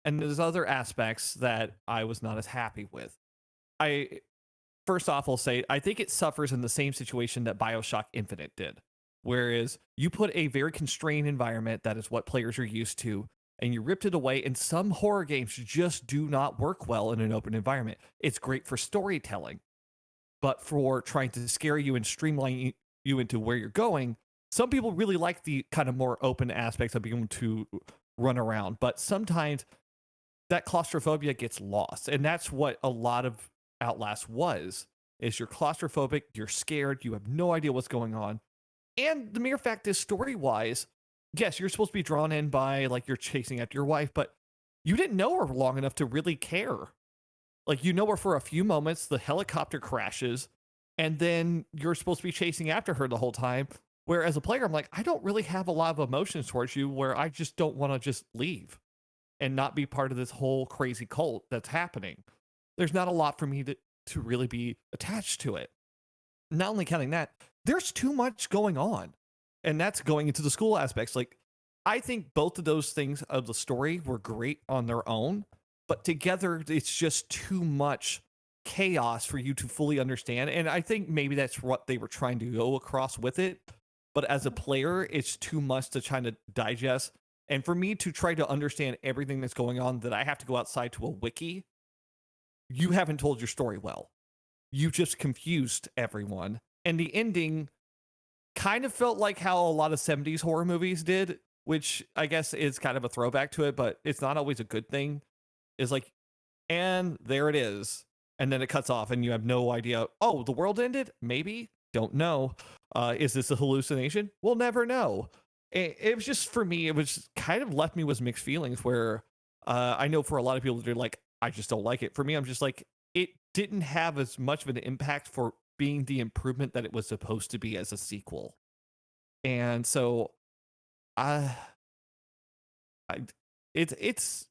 Speaker 2: and there's other aspects that I was not as happy with. First off, I'll say I think it suffers in the same situation that BioShock Infinite did, whereas you put a very constrained environment that is what players are used to, and you ripped it away, and some horror games just do not work well in an open environment. It's great for storytelling, but for trying to scare you and streamline you into where you're going, some people really like the kind of more open aspects of being able to run around, but sometimes that claustrophobia gets lost, and that's what a lot of Outlast is you're claustrophobic, you're scared, you have no idea what's going on. And the mere fact is, story-wise, yes, you're supposed to be drawn in by, like, you're chasing after your wife, but you didn't know her long enough to really care. Like, you know her for a few moments, the helicopter crashes, and then you're supposed to be chasing after her the whole time. Where as a player, I'm like, I don't really have a lot of emotions towards you, where I just don't want to just leave and not be part of this whole crazy cult that's happening. There's not a lot for me to really be attached to it. Not only counting that, there's too much going on. And that's going into the school aspects. Like, I think both of those things of the story were great on their own, but together it's just too much chaos for you to fully understand. And I think maybe that's what they were trying to go across with it. But as a player, it's too much to try to digest. And for me to try to understand everything that's going on, that I have to go outside to a wiki, you haven't told your story well. You just confused everyone. And the ending kind of felt like how a lot of 70s horror movies did, which I guess is kind of a throwback to it, but it's not always a good thing. Is like, and there it is. And then it cuts off and you have no idea. Oh, the world ended? Maybe. Don't know. Is this a hallucination? We'll never know. It was just, for me, it was kind of left me with mixed feelings where I know for a lot of people, they're like, I just don't like it. For me, I'm just like, it didn't have as much of an impact for being the improvement that it was supposed to be as a sequel. And so it's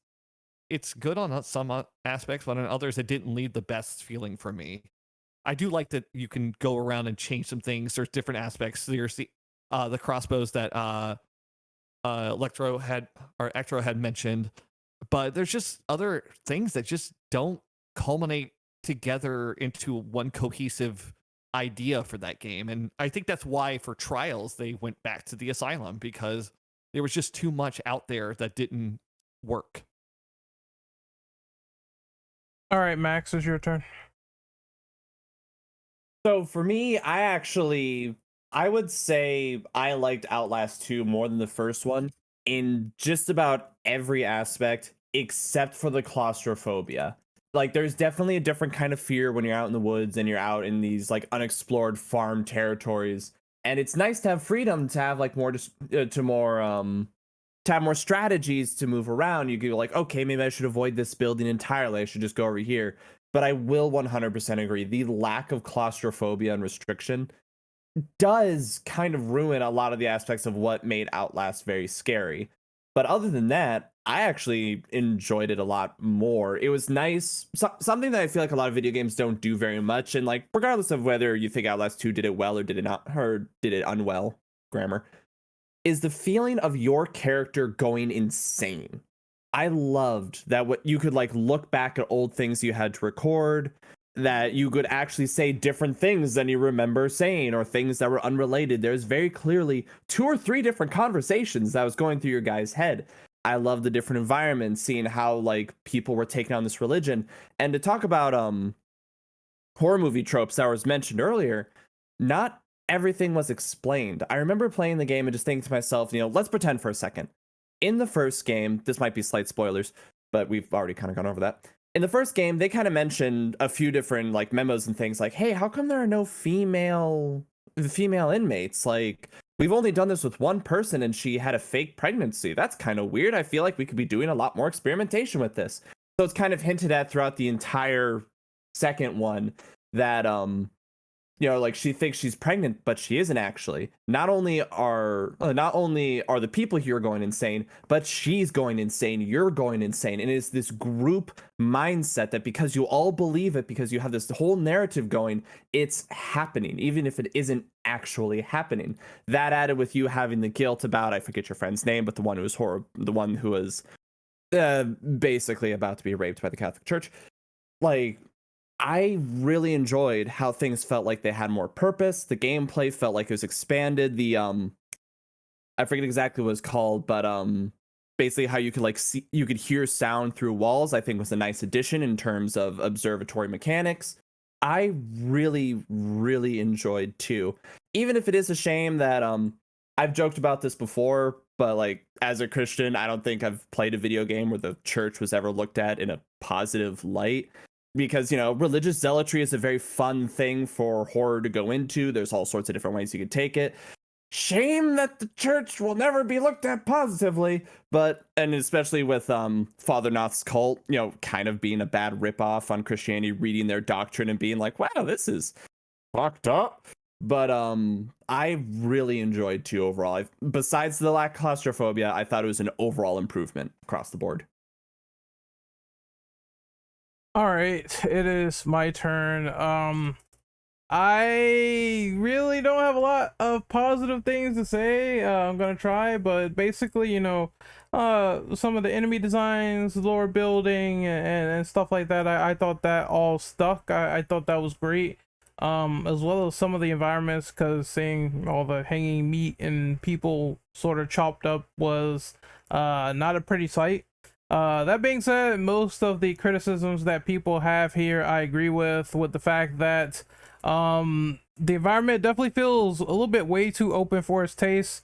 Speaker 2: good on some aspects, but on others, it didn't leave the best feeling for me. I do like that you can go around and change some things. There's different aspects. There's the crossbows that Ectro had mentioned, but there's just other things that just don't culminate together into one cohesive idea for that game. And I think that's why for Trials they went back to the Asylum, because there was just too much out there that didn't work.
Speaker 1: All right, Max, it's your turn.
Speaker 3: So for me, I would say I liked Outlast 2 more than the first one in just about every aspect except for the claustrophobia. Like, there's definitely a different kind of fear when you're out in the woods and you're out in these like unexplored farm territories, and it's nice to have freedom to have like more to have more strategies to move around. You go like, okay, maybe I should avoid this building entirely, I should just go over here. But I will 100% agree, the lack of claustrophobia and restriction does kind of ruin a lot of the aspects of what made Outlast very scary. But other than that, I actually enjoyed it a lot more. It was nice. Something that I feel like a lot of video games don't do very much. And like, regardless of whether you think Outlast 2 did it well or did it not, or did it unwell, grammar, is the feeling of your character going insane. I loved that what you could like look back at old things you had to record, that you could actually say different things than you remember saying, or things that were unrelated. There's very clearly 2 or 3 different conversations that was going through your guy's head. I love the different environments, seeing how like people were taking on this religion. And to talk about horror movie tropes that was mentioned earlier, not everything was explained. I remember playing the game and just thinking to myself, let's pretend for a second. In the first game, this might be slight spoilers, but we've already kind of gone over that. In the first game, they kind of mentioned a few different like memos and things like, hey, how come there are no female inmates? Like, we've only done this with one person and she had a fake pregnancy. That's kind of weird. I feel like we could be doing a lot more experimentation with this. So it's kind of hinted at throughout the entire second one that like she thinks she's pregnant, but she isn't actually. Not only are the people here going insane, but she's going insane. You're going insane, and it's this group mindset that because you all believe it, because you have this whole narrative going, it's happening, even if it isn't actually happening. That added with you having the guilt about, I forget your friend's name, but the one who was basically about to be raped by the Catholic Church. Like, I really enjoyed how things felt like they had more purpose. The gameplay felt like it was expanded. The I forget exactly what it's called, but basically how you could you could hear sound through walls, I think was a nice addition in terms of observatory mechanics. I really, really enjoyed too. Even if it is a shame that I've joked about this before, but like as a Christian, I don't think I've played a video game where the church was ever looked at in a positive light. Because, religious zealotry is a very fun thing for horror to go into. There's all sorts of different ways you could take it. Shame that the church will never be looked at positively. And especially with Father Noth's cult, kind of being a bad ripoff on Christianity, reading their doctrine and being like, wow, this is fucked up. But I really enjoyed too overall. Besides the lack of claustrophobia, I thought it was an overall improvement across the board.
Speaker 1: All right, it is my turn. I really don't have a lot of positive things to say. I'm gonna try, but basically, some of the enemy designs, lore building, and stuff like that, I thought that all stuck. I thought that was great. As well as some of the environments, because seeing all the hanging meat and people sort of chopped up was not a pretty sight. That being said, most of the criticisms that people have here, I agree with the fact that the environment definitely feels a little bit way too open for its taste.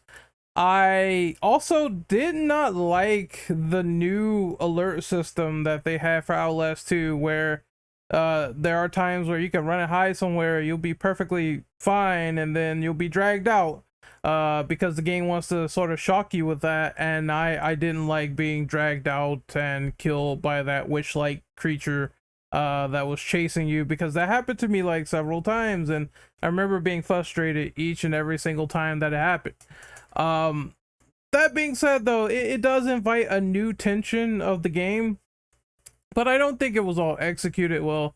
Speaker 1: I also did not like the new alert system that they have for Outlast 2, where there are times where you can run and hide somewhere, you'll be perfectly fine, and then you'll be dragged out. Because the game wants to sort of shock you with that, and I didn't like being dragged out and killed by that witch-like creature that was chasing you, because that happened to me like several times, and I remember being frustrated each and every single time that it happened. That being said, though, it does invite a new tension of the game, but I don't think it was all executed well.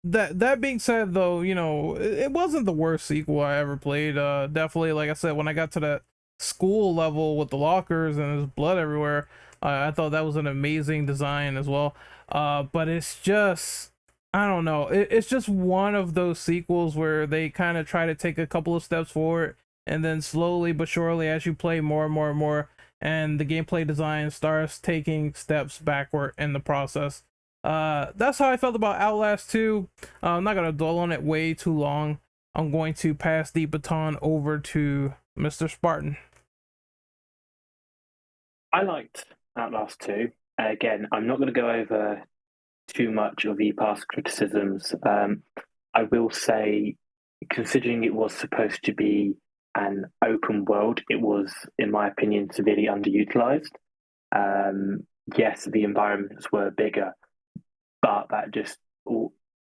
Speaker 1: That being said, though, it wasn't the worst sequel I ever played. Definitely, like I said, when I got to that school level with the lockers and there's blood everywhere, I thought that was an amazing design as well. But it's just, I don't know, it's just one of those sequels where they kind of try to take a couple of steps forward, and then slowly but surely, as you play more and more and more, and the gameplay design starts taking steps backward in the process. That's how I felt about Outlast 2. I'm not gonna dwell on it way too long. I'm going to pass the baton over to Mr. Spartan.
Speaker 4: I liked Outlast 2. Again, I'm not going to go over too much of the past criticisms. I will say, considering it was supposed to be an open world, it was, in my opinion, severely underutilized. Yes, the environments were bigger, but that just,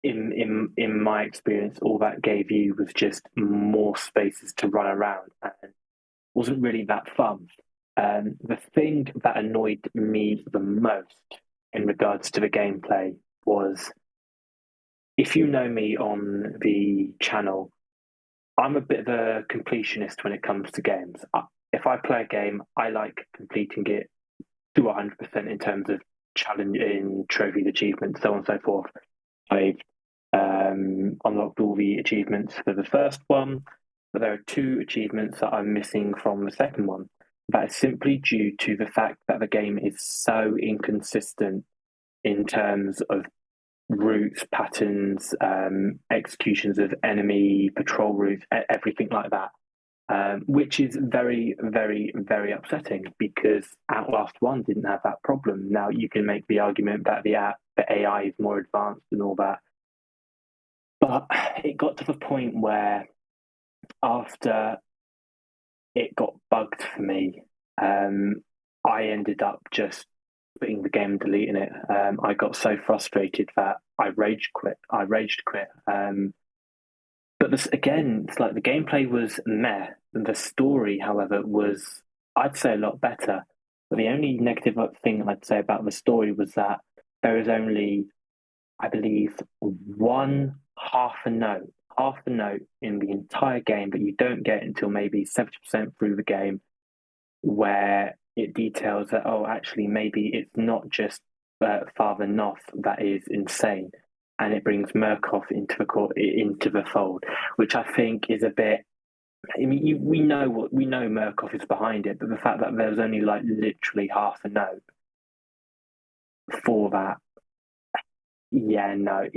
Speaker 4: in my experience, all that gave you was just more spaces to run around, and wasn't really that fun. The thing that annoyed me the most in regards to the gameplay was, if you know me on the channel, I'm a bit of a completionist when it comes to games. If I play a game, I like completing it to 100% in terms of challenging trophies, achievements, so on and so forth. I've unlocked all the achievements for the first one, but there are 2 achievements that I'm missing from the second one. That is simply due to the fact that the game is so inconsistent in terms of routes, patterns, executions of enemy patrol routes, everything like that. Which is very, very, very upsetting, because Outlast 1 didn't have that problem. Now, you can make the argument that the AI is more advanced and all that. But it got to the point where, after it got bugged for me. I ended up just quitting the game and deleting it. I got so frustrated that I rage quit. But this again, it's like the gameplay was meh. The story, however, was, I'd say, a lot better. But the only negative thing I'd say about the story was that there is only, I believe, one half a note in the entire game that you don't get until maybe 70% through the game, where it details that, oh, actually, maybe it's not just Father Noth that is insane, and it brings Murkoff into the fold, which I think is a bit. I mean, we know Murkoff is behind it, but the fact that there's only like literally half a note for that, yeah, no,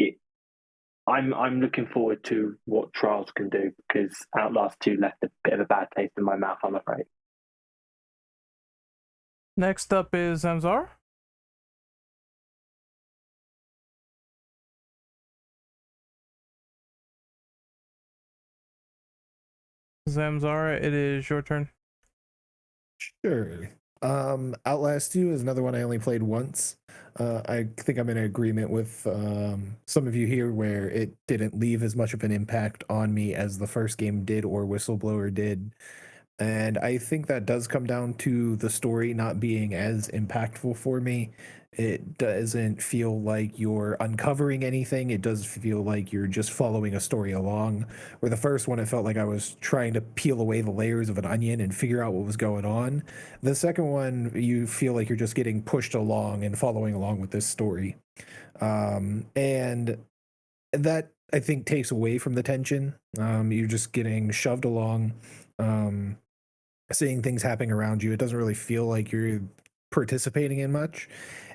Speaker 4: I'm looking forward to what Trials can do, because Outlast 2 left a bit of a bad taste in my mouth, I'm afraid.
Speaker 1: Next up is Zamzar. Zamzar, it is your turn.
Speaker 5: Sure. Outlast 2 is another one I only played once. I think I'm in agreement with some of you here where it didn't leave as much of an impact on me as the first game did or Whistleblower did. And I think that does come down to the story not being as impactful for me. It doesn't feel like you're uncovering anything. It does feel like you're just following a story along. Where the first one, it felt like I was trying to peel away the layers of an onion and figure out what was going on. The second one, you feel like you're just getting pushed along and following along with this story. And that, I think, takes away from the tension. You're just getting shoved along. Seeing things happening around you, it doesn't really feel like you're participating in much.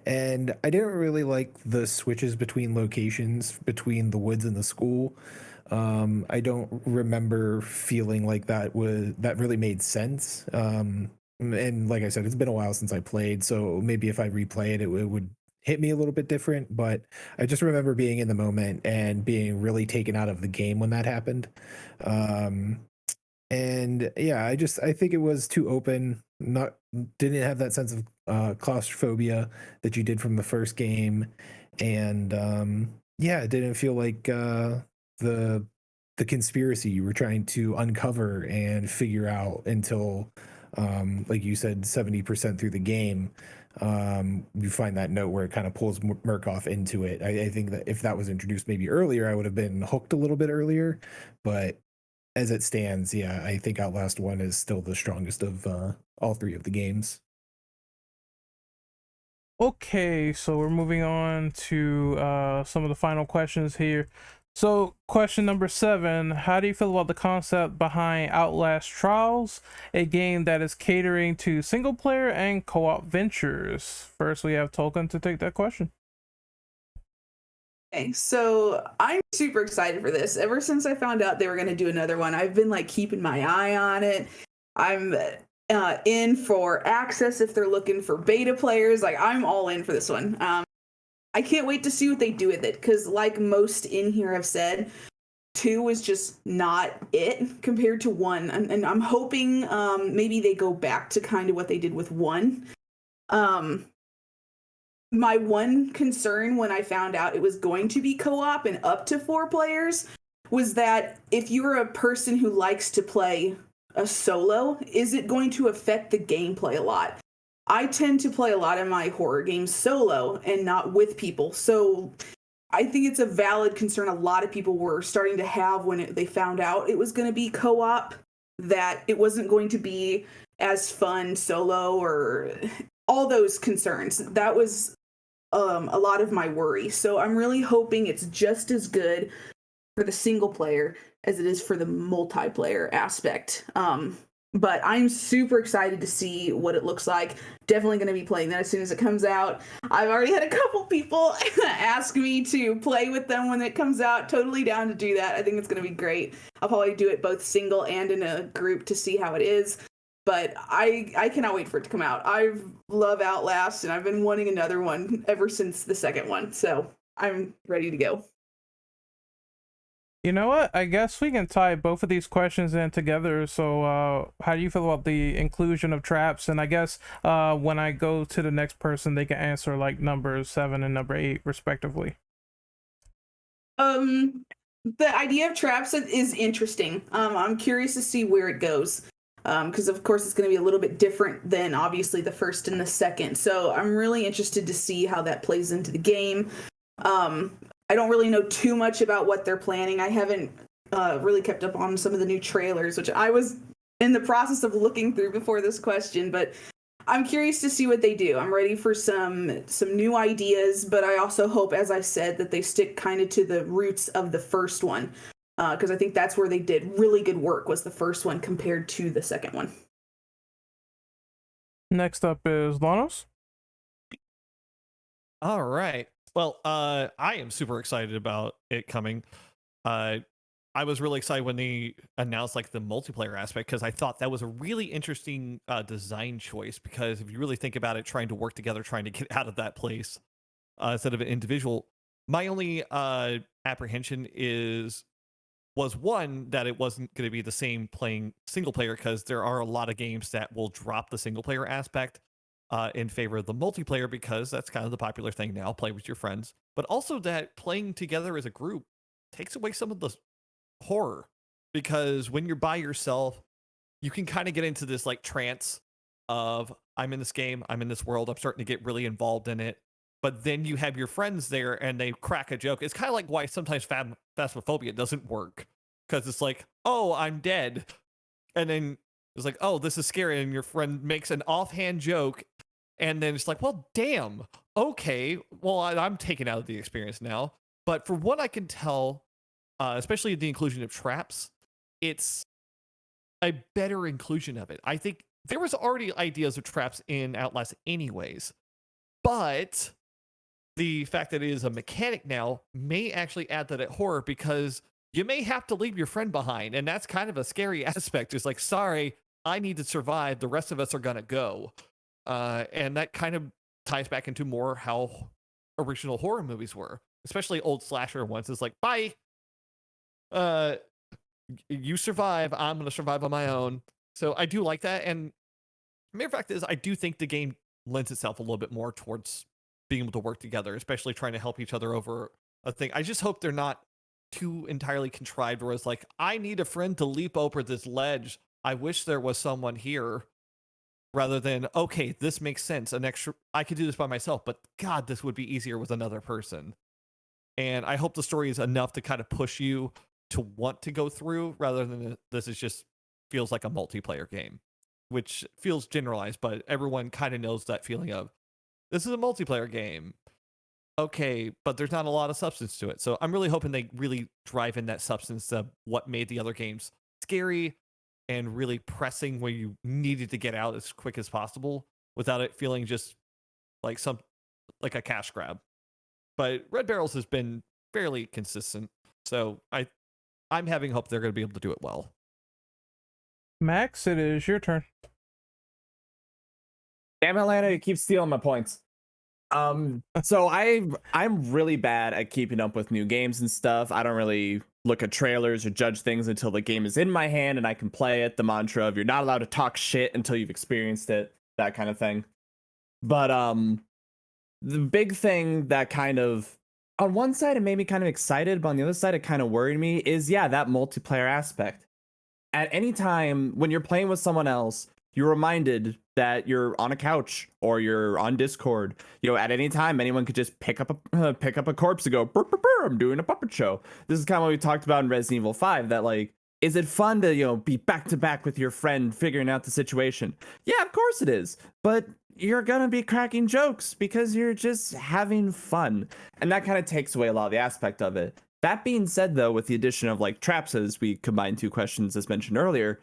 Speaker 5: And I didn't really like the switches between locations, between the woods and the school. I don't remember feeling like that really made sense. And like I said, it's been a while since I played, so maybe if I replay it, it would hit me a little bit different. But I just remember being in the moment and being really taken out of the game when that happened. And yeah, I think it was too open, didn't have that sense of claustrophobia that you did from the first game. And yeah, it didn't feel like the conspiracy you were trying to uncover and figure out until like you said, 70% through the game. You find that note where it kind of pulls Murkoff into it. I think that if that was introduced maybe earlier, I would have been hooked a little bit earlier. But as it stands, yeah, I think Outlast 1 is still the strongest of all three of the games.
Speaker 1: Okay, so we're moving on to some of the final questions here. So, question number 7, how do you feel about the concept behind Outlast Trials, a game that is catering to single player and co-op ventures? First, we have Tolkien to take that question.
Speaker 6: Okay, so I'm super excited for this. Ever since I found out they were going to do another one, I've been like keeping my eye on it. I'm in for access if they're looking for beta players. Like, I'm all in for this one. I can't wait to see what they do with it, because like most in here have said, 2 was just not it compared to 1. And I'm hoping maybe they go back to kind of what they did with 1. My one concern when I found out it was going to be co-op and up to 4 players was that if you're a person who likes to play a solo, is it going to affect the gameplay a lot? I tend to play a lot of my horror games solo and not with people, so I think it's a valid concern a lot of people were starting to have when they found out it was going to be co-op, that it wasn't going to be as fun solo or all those concerns. That was a lot of my worry. So I'm really hoping it's just as good for the single player as it is for the multiplayer aspect. But I'm super excited to see what it looks like. Definitely going to be playing that as soon as it comes out. I've already had a couple people ask me to play with them when it comes out. Totally down to do that. I think it's going to be great. I'll probably do it both single and in a group to see how it is. But I cannot wait for it to come out. I love Outlast, and I've been wanting another one ever since the second one. So I'm ready to go.
Speaker 1: You know what? I guess we can tie both of these questions in together. So, how do you feel about the inclusion of traps? And I guess when I go to the next person, they can answer like number 7 and number 8, respectively.
Speaker 6: The idea of traps is interesting. I'm curious to see where it goes. Because of course it's going to be a little bit different than obviously the first and the second. So I'm really interested to see how that plays into the game. I don't really know too much about what they're planning. I haven't really kept up on some of the new trailers, which I was in the process of looking through before this question, but I'm curious to see what they do. I'm ready for some new ideas, but I also hope, as I said, that they stick kind of to the roots of the first one, because I think that's where they did really good work, was the first one compared to the second one.
Speaker 1: Next up is Lanos.
Speaker 2: All right. Well, I am super excited about it coming. I was really excited when they announced like the multiplayer aspect, because I thought that was a really interesting design choice, because if you really think about it, trying to work together, trying to get out of that place instead of an individual. My only apprehension was one, that it wasn't going to be the same playing single player, because there are a lot of games that will drop the single player aspect in favor of the multiplayer, because that's kind of the popular thing now, play with your friends. But also that playing together as a group takes away some of the horror, because when you're by yourself, you can kind of get into this like trance of, I'm in this game, I'm in this world, I'm starting to get really involved in it. But then you have your friends there and they crack a joke. It's kind of like why sometimes phasmophobia doesn't work, because it's like, oh, I'm dead, and then it's like, oh, this is scary, and your friend makes an offhand joke, and then it's like, well, damn, okay, well, I'm taken out of the experience now. But for what I can tell, especially the inclusion of traps, it's a better inclusion of it. I think there was already ideas of traps in Outlast anyways, but the fact that it is a mechanic now may actually add to that horror, because you may have to leave your friend behind, and that's kind of a scary aspect. It's like, sorry, I need to survive, the rest of us are gonna go. And that kind of ties back into more how original horror movies were, especially old slasher ones. It's like, bye, you survive, I'm gonna survive on my own. So I do like that. And the main fact is, I do think the game lends itself a little bit more towards being able to work together, especially trying to help each other over a thing. I just hope they're not too entirely contrived, where it's like, I need a friend to leap over this ledge, I wish there was someone here, rather than, okay, this makes sense, an extra, I could do this by myself, but God, this would be easier with another person. And I hope the story is enough to kind of push you to want to go through, rather than this is just feels like a multiplayer game, which feels generalized, but everyone kind of knows that feeling of, this is a multiplayer game. Okay, but there's not a lot of substance to it. So I'm really hoping they really drive in that substance of what made the other games scary and really pressing, where you needed to get out as quick as possible without it feeling just like like a cash grab. But Red Barrels has been fairly consistent, so I'm having hope they're going to be able to do it well.
Speaker 1: Max, it is your turn.
Speaker 3: Damn, Atlanta, you keep stealing my points. So I'm really bad at keeping up with new games and stuff. I don't really look at trailers or judge things until the game is in my hand and I can play it. The mantra of, you're not allowed to talk shit until you've experienced it, that kind of thing. But the big thing that kind of, on one side it made me kind of excited, but on the other side it kind of worried me, is that multiplayer aspect. At any time when you're playing with someone else, you're reminded that you're on a couch or you're on Discord. At any time, anyone could just pick up a corpse and go, burr, burr, burr, I'm doing a puppet show. This is kind of what we talked about in Resident Evil 5, that like, is it fun to, be back to back with your friend figuring out the situation? Yeah, of course it is. But you're going to be cracking jokes because you're just having fun. And that kind of takes away a lot of the aspect of it. That being said, though, with the addition of like traps, as we combine two questions as mentioned earlier,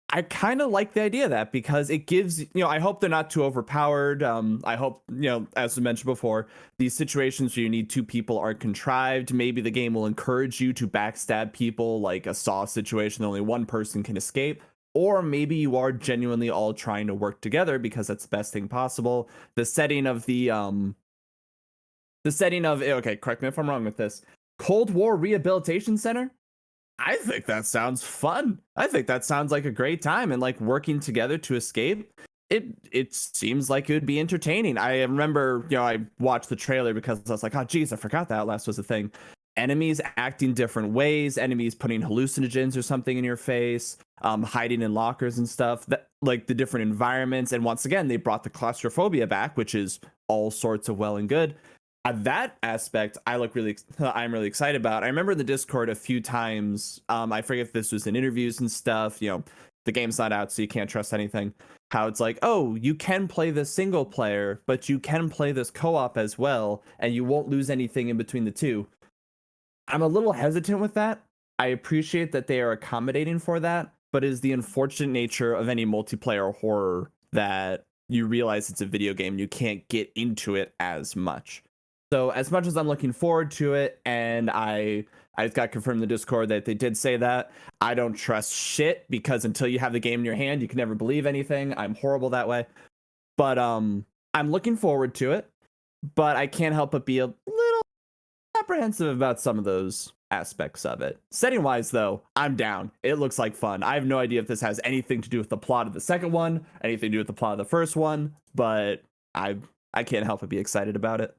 Speaker 3: I kind of like the idea of that, because it gives, I hope they're not too overpowered. I hope, as we mentioned before, these situations where you need two people are contrived. Maybe the game will encourage you to backstab people, like a Saw situation, only one person can escape. Or maybe you are genuinely all trying to work together, because that's the best thing possible. The setting of okay, correct me if I'm wrong with this, Cold War Rehabilitation Center. I think that sounds fun. I think that sounds like a great time, and like working together to escape. It seems like it would be entertaining. I remember, I watched the trailer because I was like, oh geez, I forgot that Outlast was a thing. Enemies acting different ways, enemies putting hallucinogens or something in your face, hiding in lockers and stuff. That, like, the different environments, and once again, they brought the claustrophobia back, which is all sorts of well and good. That aspect I'm really excited about. I remember in the Discord a few times, I forget if this was in interviews and stuff, the game's not out so you can't trust anything, how it's like, oh, you can play this single player, but you can play this co-op as well, and you won't lose anything in between the two. I'm a little hesitant with that. I appreciate that they are accommodating for that, but it is the unfortunate nature of any multiplayer horror that you realize it's a video game and you can't get into it as much. So as much as I'm looking forward to it, and I just got confirmed in the Discord that they did say that, I don't trust shit, because until you have the game in your hand, you can never believe anything. I'm horrible that way. But I'm looking forward to it, but I can't help but be a little apprehensive about some of those aspects of it. Setting wise though, I'm down. It looks like fun. I have no idea if this has anything to do with the plot of the second one, anything to do with the plot of the first one, but I can't help but be excited about it.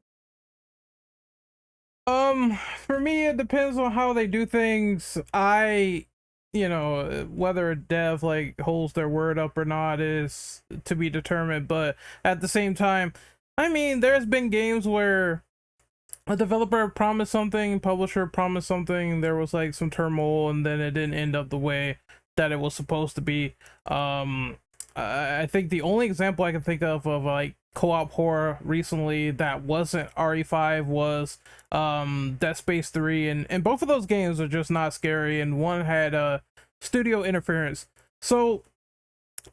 Speaker 1: For me, it depends on how they do things. Whether a dev like holds their word up or not is to be determined, but at the same time, I mean, there's been games where a developer promised something, publisher promised something, there was like some turmoil, and then it didn't end up the way that it was supposed to be. I think the only example I can think of like co-op horror recently that wasn't RE5 was Dead Space 3, and both of those games are just not scary, and one had studio interference. So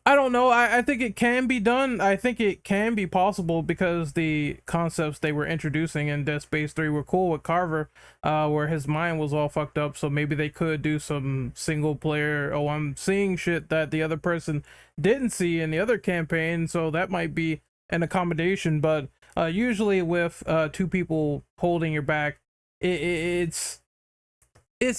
Speaker 1: I don't know. I think it can be done. I think it can be possible because the concepts they were introducing in Dead Space 3 were cool with Carver, where his mind was all fucked up. So maybe they could do some single player. Oh, I'm seeing shit that the other person didn't see in the other campaign. So that might be an accommodation. But usually with two people holding your back, it's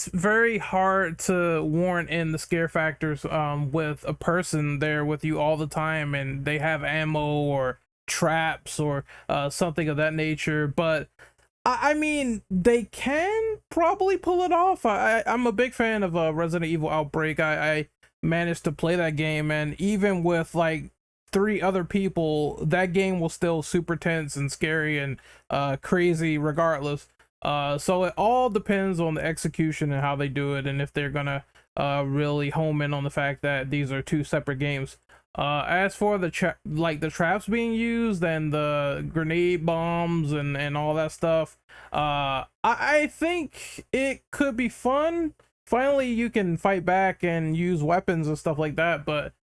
Speaker 1: very hard to warrant in the scare factors with a person there with you all the time, and they have ammo or traps or something of that nature. But I mean, they can probably pull it off. I'm a big fan of Resident Evil Outbreak. I managed to play that game, and even with like 3 other people, that game was still super tense and scary and crazy regardless. So it all depends on the execution and how they do it, and if they're gonna really home in on the fact that these are 2 separate games. As for the traps being used and the grenade bombs and all that stuff, I think it could be fun. Finally, you can fight back and use weapons and stuff like that, but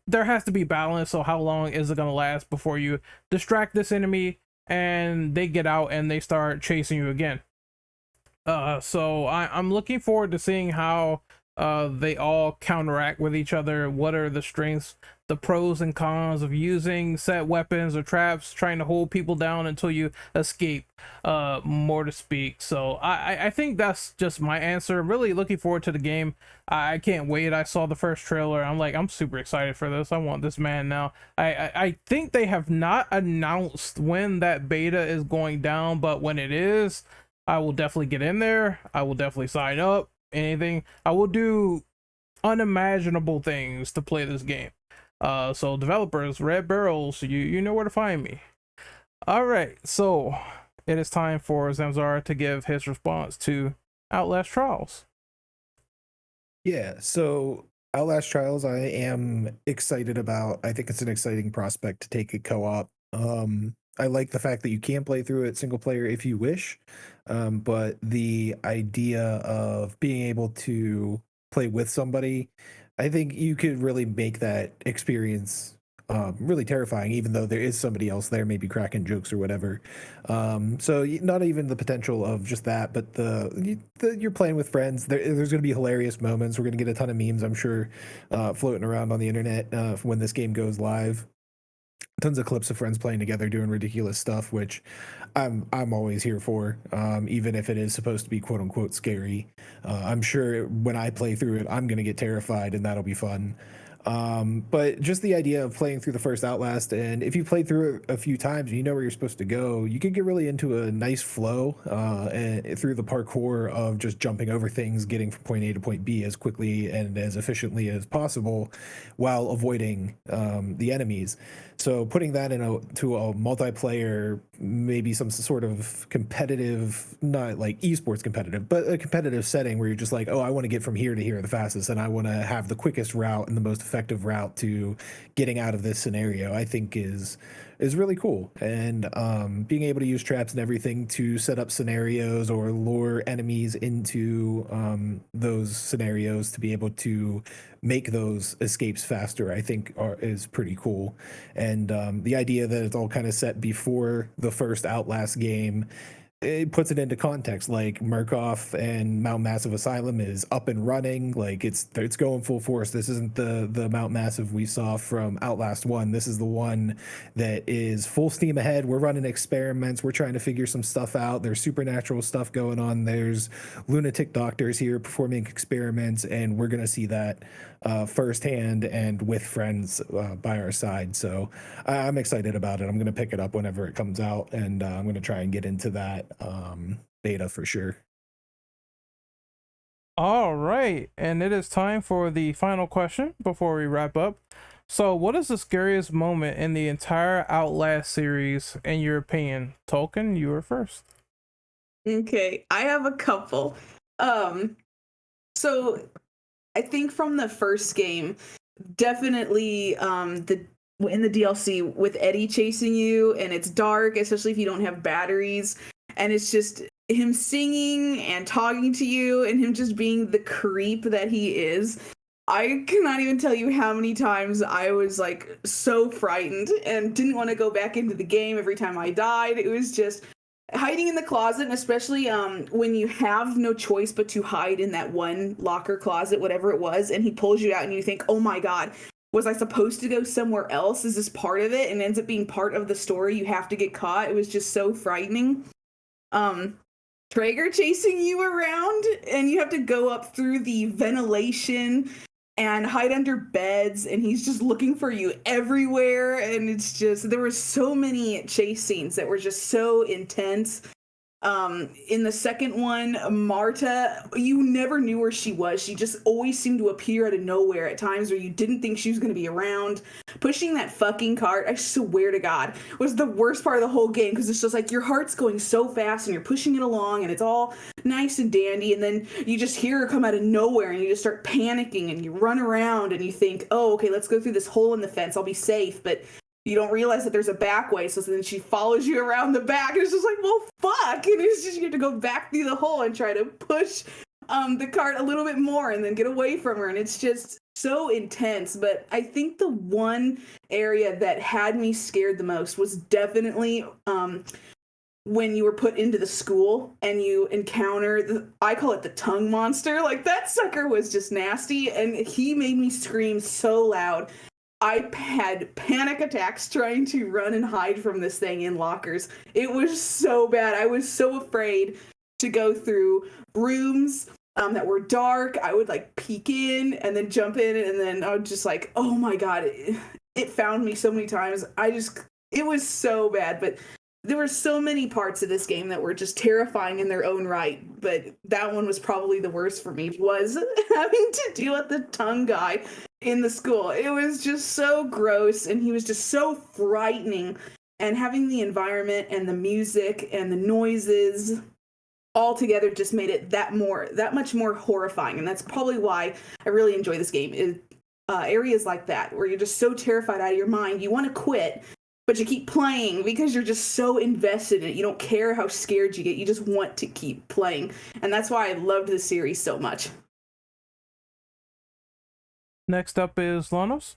Speaker 1: there has to be balance. So how long is it gonna last before you distract this enemy and they get out and they start chasing you again? So I'm looking forward to seeing how they all counteract with each other. What are the strengths, the pros and cons of using set weapons or traps, trying to hold people down until you escape, more to speak. So I think that's just my answer. I'm really looking forward to the game. I can't wait. I saw the first trailer. I'm super excited for this. I want this man now. I think they have not announced when that beta is going down, but when it is, I will definitely get in there. I will definitely sign up. Anything. I will do unimaginable things to play this game. So developers, Red Barrels, you know where to find me. All right, so it is time for Zamzar to give his response to Outlast Trials.
Speaker 5: Yeah, so Outlast Trials, I am excited about. I think it's an exciting prospect to take a co-op. I like the fact that you can play through it single player if you wish, but the idea of being able to play with somebody, I think you could really make that experience really terrifying, even though there is somebody else there, maybe cracking jokes or whatever. So not even the potential of just that, but you're playing with friends. There's going to be hilarious moments. We're going to get a ton of memes, I'm sure, floating around on the internet when this game goes live. tons of clips of friends playing together doing ridiculous stuff, which I'm always here for, even if it is supposed to be quote unquote scary. I'm sure when I play through it, I'm gonna get terrified, and that'll be fun. But just the idea of playing through the first Outlast, and if you played through it a few times and you know where you're supposed to go, you could get really into a nice flow and through the parkour of just jumping over things, getting from point A to point B as quickly and as efficiently as possible while avoiding the enemies. So putting that to a multiplayer, maybe some sort of competitive, not like esports competitive, but a competitive setting where you're just like, oh, I want to get from here to here the fastest, and I want to have the quickest route and the most effective route to getting out of this scenario, I think is really cool. And being able to use traps and everything to set up scenarios or lure enemies into those scenarios to be able to make those escapes faster, I think is pretty cool. And the idea that it's all kind of set before the first Outlast game, it puts it into context. Like Murkoff and Mount Massive Asylum is up and running, like it's going full force. This isn't the Mount Massive we saw from Outlast 1. This is the one that is full steam ahead. We're running experiments, we're trying to figure some stuff out. There's supernatural stuff going on, there's lunatic doctors here performing experiments, and we're gonna see that firsthand and with friends by our side. So I'm excited about it. I'm going to pick it up whenever it comes out, and I'm going to try and get into that beta for sure.
Speaker 1: All right, and it is time for the final question before we wrap up. So what is the scariest moment in the entire Outlast series in your opinion? Tolkien, you were first.
Speaker 6: Okay, I have a couple. So I think from the first game, definitely in the DLC with Eddie chasing you, and it's dark, especially if you don't have batteries, and it's just him singing and talking to you and him just being the creep that he is. I cannot even tell you how many times I was like so frightened and didn't want to go back into the game every time I died. It was just hiding in the closet, and especially when you have no choice but to hide in that one locker closet, whatever it was, and he pulls you out and you think, oh my god, was I supposed to go somewhere else? Is this part of it? And it ends up being part of the story. You have to get caught. It was just so frightening. Traeger chasing you around, and you have to go up through the ventilation and hide under beds, and he's just looking for you everywhere. And it's just, there were so many chase scenes that were just so intense. In the second one, Marta, you never knew where she was. She just always seemed to appear out of nowhere at times where you didn't think she was going to be around. Pushing that fucking cart, I swear to God, was the worst part of the whole game, because it's just like your heart's going so fast and you're pushing it along and it's all nice and dandy, and then you just hear her come out of nowhere and you just start panicking and you run around and you think, oh, okay, let's go through this hole in the fence, I'll be safe. But you don't realize that there's a back way, so then she follows you around the back, and it's just like, well, fuck, and it's just, you have to go back through the hole and try to push the cart a little bit more and then get away from her, and it's just so intense. But I think the one area that had me scared the most was definitely when you were put into the school and you encounter I call it the tongue monster. Like, that sucker was just nasty, and he made me scream so loud. I had panic attacks trying to run and hide from this thing in lockers. It was so bad. I was so afraid to go through rooms that were dark. I would like peek in and then jump in, and then I would just like, oh my God, it found me so many times. It was so bad. But there were so many parts of this game that were just terrifying in their own right. But that one was probably the worst for me, was having to deal with the tongue guy in the school. It was just so gross, and he was just so frightening, and having the environment and the music and the noises all together just made it that much more horrifying. And that's probably why I really enjoy this game, is areas like that where you're just so terrified out of your mind, you want to quit, but you keep playing because you're just so invested in it. You don't care how scared you get, you just want to keep playing. And that's why I loved the series so much.
Speaker 1: Next up is Lanos.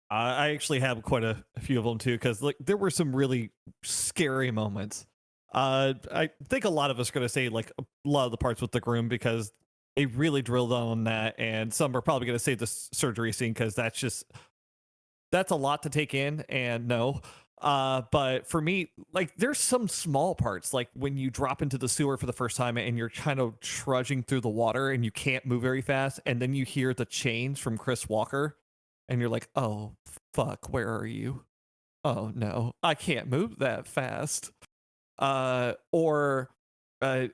Speaker 2: I actually have quite a few of them too, because like there were some really scary moments. I think a lot of us are going to say like a lot of the parts with the groom, because they really drilled on that, and some are probably going to say the surgery scene, because that's just that's a lot to take in, and no. But for me, like, there's some small parts, like when you drop into the sewer for the first time and you're kind of trudging through the water and you can't move very fast, and then you hear the chains from Chris Walker, and you're like, oh fuck, where are you? Oh no, I can't move that fast. Or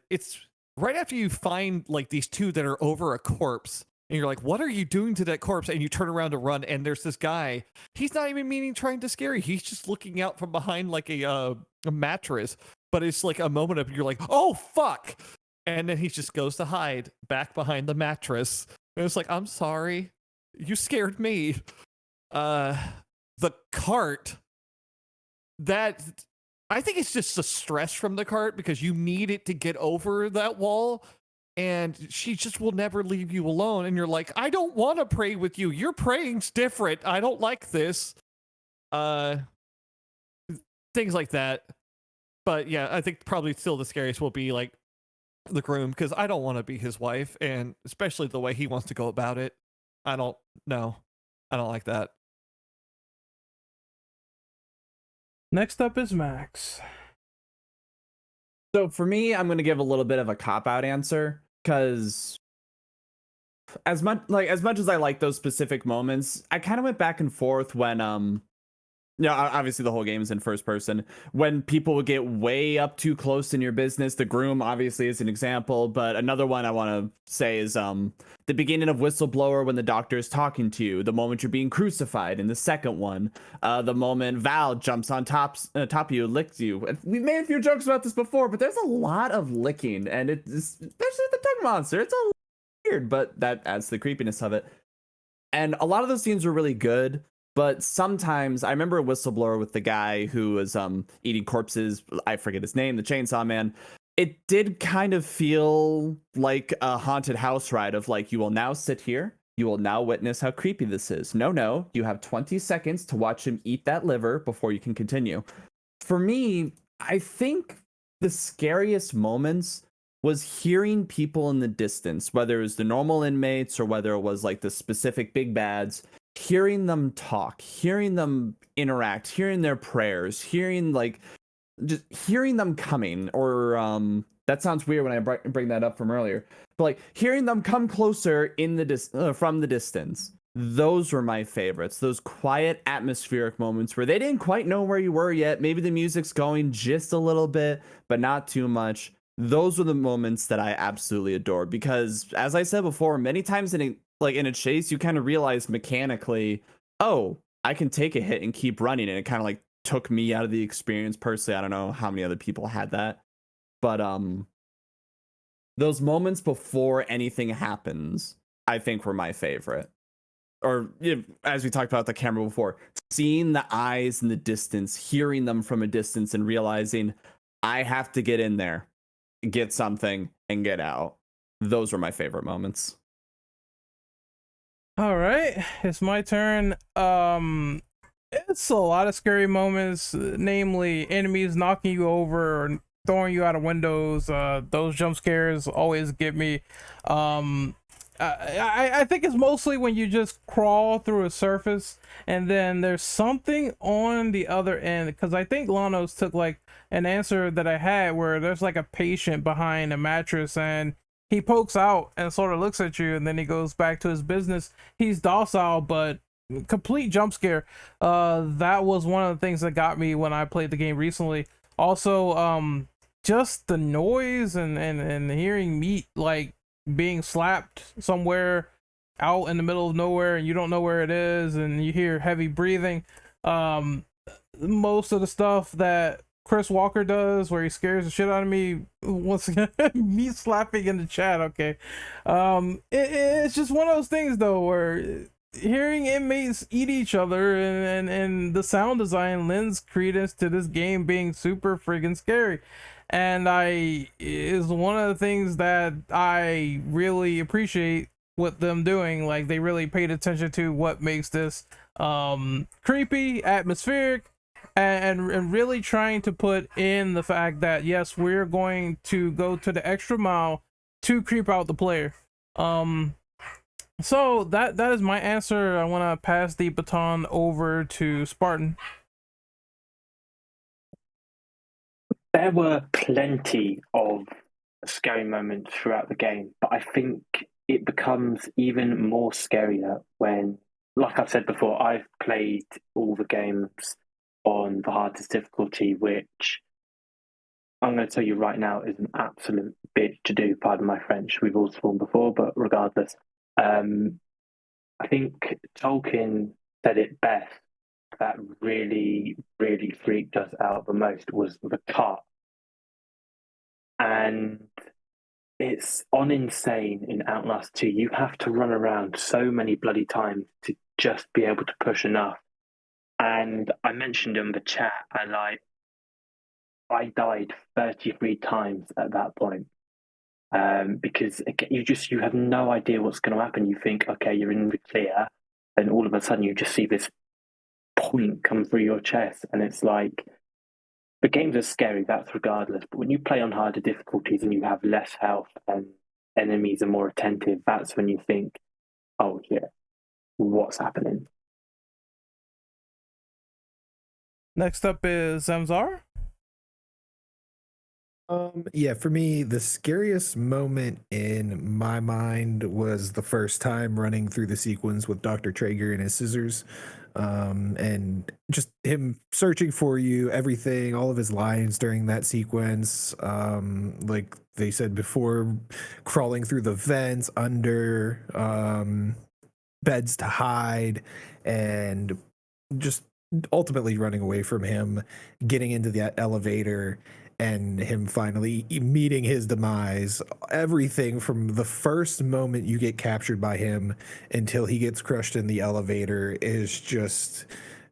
Speaker 2: it's right after you find like these two that are over a corpse, and you're like, what are you doing to that corpse? And you turn around to run, and there's this guy. He's not even meaning trying to scare you. He's just looking out from behind like a mattress. But it's like a moment of, you're like, oh fuck, and then he just goes to hide back behind the mattress. And it's like, I'm sorry, you scared me. The cart, that, I think it's just the stress from the cart, because you need it to get over that wall, and she just will never leave you alone. And you're like, I don't want to pray with you. Your praying's different. I don't like this. Things like that. But yeah, I think probably still the scariest will be like the groom, because I don't want to be his wife, and especially the way he wants to go about it. I don't like that.
Speaker 1: Next up is Max.
Speaker 3: So for me, I'm going to give a little bit of a cop-out answer, because as much as I like those specific moments, I kind of went back and forth when obviously the whole game is in first person. When people would get way up too close in your business, the groom obviously is an example, but another one I want to say is the beginning of Whistleblower, when the doctor is talking to you, the moment you're being crucified in the second one, the moment Val jumps on top of you, licks you. And we've made a few jokes about this before, but there's a lot of licking, and it's, especially the tongue monster, it's a little weird, but that adds to the creepiness of it. And a lot of those scenes were really good. But sometimes, I remember a Whistleblower with the guy who was eating corpses. I forget his name, the Chainsaw Man. It did kind of feel like a haunted house ride of like, you will now sit here. You will now witness how creepy this is. No, you have 20 seconds to watch him eat that liver before you can continue. For me, I think the scariest moments was hearing people in the distance, whether it was the normal inmates or whether it was like the specific big bads, hearing them talk, hearing them interact, hearing their prayers, hearing them coming, or that sounds weird when I bring that up from earlier, but like hearing them come closer in the from the distance. Those were my favorites. Those quiet, atmospheric moments where they didn't quite know where you were yet. Maybe the music's going just a little bit, but not too much. Those were the moments that I absolutely adored, because as I said before, many times in a chase, you kind of realize mechanically, oh, I can take a hit and keep running. And it kind of like took me out of the experience personally. I don't know how many other people had that, but those moments before anything happens, I think were my favorite. Or as we talked about the camera before, seeing the eyes in the distance, hearing them from a distance, and realizing I have to get in there, get something, and get out. Those were my favorite moments.
Speaker 1: All right, it's my turn. It's a lot of scary moments, namely enemies knocking you over or throwing you out of windows. Those jump scares always get me. I think it's mostly when you just crawl through a surface and then there's something on the other end, because I think Lanos took like an answer that I had where there's like a patient behind a mattress and he pokes out and sort of looks at you, and then he goes back to his business. He's docile, but complete jump scare. That was one of the things that got me when I played the game recently. Also, just the noise and hearing meat like being slapped somewhere out in the middle of nowhere and you don't know where it is, and you hear heavy breathing. Most of the stuff that Chris Walker does where he scares the shit out of me, once again, me slapping in the chat, okay. It's just one of those things though where hearing inmates eat each other and the sound design lends credence to this game being super friggin' scary. And is one of the things that I really appreciate with them doing. Like, they really paid attention to what makes this creepy, atmospheric, and really trying to put in the fact that yes, we're going to go to the extra mile to creep out the player. So that is my answer. I want to pass the baton over to Spartan.
Speaker 4: There were plenty of scary moments throughout the game, but I think it becomes even more scarier when, like I've said before, I've played all the games on the hardest difficulty, which I'm going to tell you right now is an absolute bitch to do. Pardon my French. We've all sworn before, but regardless, I think Tolkien said it best. That really, really freaked us out the most was the cut. And it's on insane in Outlast 2. You have to run around so many bloody times to just be able to push enough. And I mentioned in the chat, I died 33 times at that point. Because you have no idea what's going to happen. You think, okay, you're in the clear, and all of a sudden you just see this point come through your chest, and it's like, the games are scary, that's regardless. But when you play on harder difficulties and you have less health and enemies are more attentive, that's when you think, oh yeah, what's happening?
Speaker 1: Next up is Zamzar.
Speaker 5: Yeah, for me, the scariest moment in my mind was the first time running through the sequence with Dr. Traeger and his scissors. And just him searching for you, everything, all of his lines during that sequence. Like they said before, crawling through the vents under beds to hide, and just ultimately running away from him, getting into that elevator, and him finally meeting his demise. Everything from the first moment you get captured by him until he gets crushed in the elevator is just,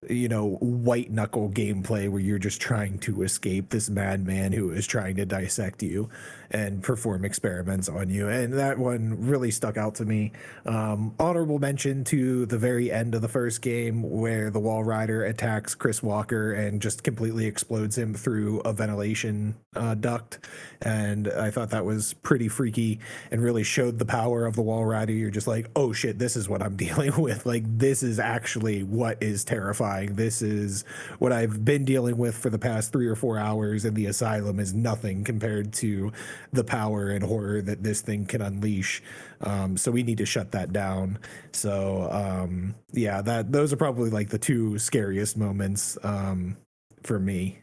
Speaker 5: white knuckle gameplay where you're just trying to escape this madman who is trying to dissect you and perform experiments on you. And that one really stuck out to me. Honorable mention to the very end of the first game where the wall rider attacks Chris Walker and just completely explodes him through a ventilation duct. And I thought that was pretty freaky and really showed the power of the wall rider. You're just like, oh shit, this is what I'm dealing with. Like, this is actually what is terrifying. This is what I've been dealing with for the past 3 or 4 hours, and the asylum is nothing compared to the power and horror that this thing can unleash. So we need to shut that down. So yeah, those are probably like the two scariest moments for me.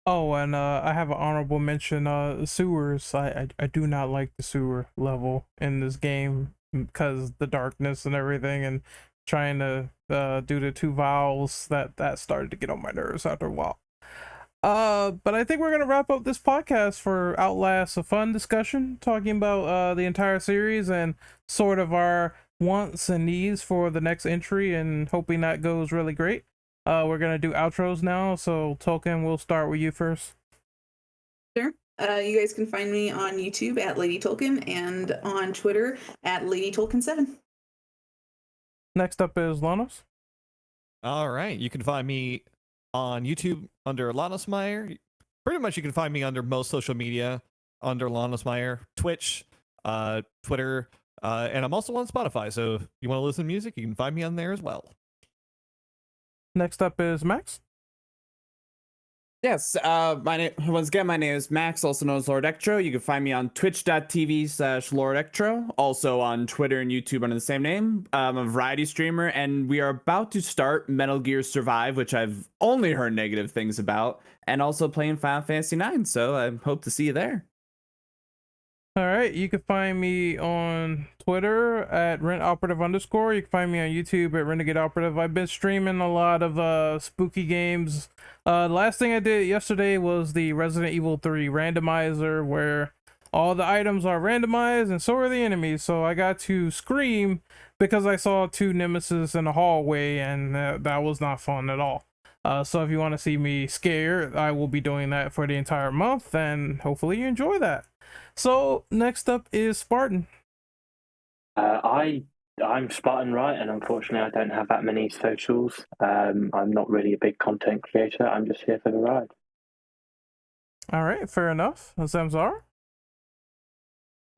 Speaker 1: Oh, and I have an honorable mention, sewers. I do not like the sewer level in this game because the darkness and everything, and trying to do the two vowels, that started to get on my nerves after a while. But I think we're gonna wrap up this podcast for Outlast, a fun discussion talking about the entire series and sort of our wants and needs for the next entry, and hoping that goes really great. We're gonna do outros now, so Tolkien, we'll start with you first.
Speaker 6: Sure. You guys can find me on YouTube at Lady Tolkien and on Twitter at Lady Tolkien7.
Speaker 1: Next up is Lanos.
Speaker 2: All right, you can find me on YouTube under Lanos Meyer. Pretty much you can find me under most social media under Lanos Meyer, Twitch, Twitter, and I'm also on Spotify. So if you want to listen to music, you can find me on there as well.
Speaker 1: Next up is Max.
Speaker 3: Yes, once again, my name is Max, also known as Lord Ectro. You can find me on twitch.tv/Lord Ectro, also on Twitter and YouTube under the same name. I'm a variety streamer, and we are about to start Metal Gear Survive, which I've only heard negative things about, and also playing Final Fantasy IX, so I hope to see you there.
Speaker 1: All right, you can find me on Twitter at RentOperative_. You can find me on YouTube at Renegade Operative. I've been streaming a lot of spooky games. The last thing I did yesterday was the Resident Evil 3 randomizer, where all the items are randomized and so are the enemies. So I got to scream because I saw 2 nemesis in the hallway, and that was not fun at all. So if you want to see me scared, I will be doing that for the entire month, and hopefully you enjoy that. So next up is Spartan.
Speaker 4: I'm SpartanWright, and unfortunately I don't have that many socials. I'm not really a big content creator. I'm just here for the ride.
Speaker 1: All right, fair enough. Zamzar.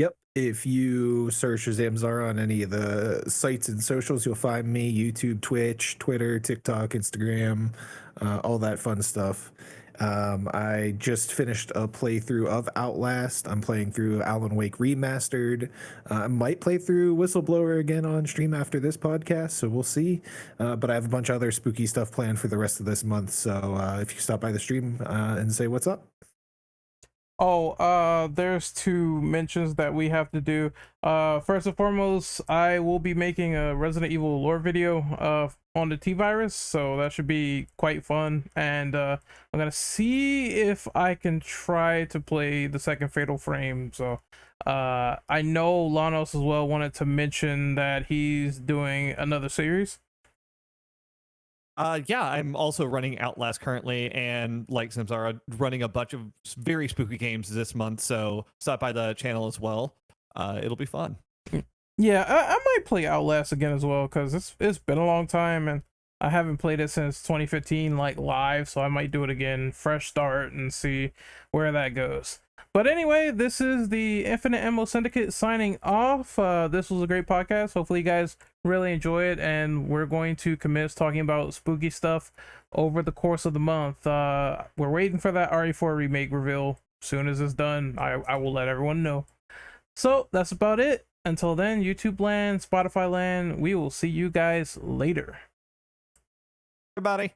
Speaker 5: Yep. If you search as Amsar on any of the sites and socials, you'll find me: YouTube, Twitch, Twitter, TikTok, Instagram, all that fun stuff. I just finished a playthrough of Outlast. I'm playing through Alan Wake Remastered. I might play through Whistleblower again on stream after this podcast, so we'll see. But I have a bunch of other spooky stuff planned for the rest of this month, so if you stop by the stream and say what's up.
Speaker 1: Oh, there's 2 mentions that we have to do. First and foremost, I will be making a Resident Evil lore video on the T-Virus, so that should be quite fun. And I'm gonna see if I can try to play the second Fatal Frame. So I know Lanos as well wanted to mention that he's doing another series.
Speaker 2: Yeah, I'm also running Outlast currently, and like Zamzar, running a bunch of very spooky games this month. So stop by the channel as well. It'll be fun.
Speaker 1: Yeah, I might play Outlast again as well, because it's been a long time and I haven't played it since 2015 like live, so I might do it again, fresh start, and see where that goes. But anyway, this is the Infinite Ammo Syndicate signing off. This was a great podcast. Hopefully you guys really enjoy it, and we're going to commence talking about spooky stuff over the course of the month. We're waiting for that RE4 remake reveal. As soon as it's done, I will let everyone know. So that's about it. Until then, YouTube land, Spotify land, we will see you guys later.
Speaker 2: Everybody.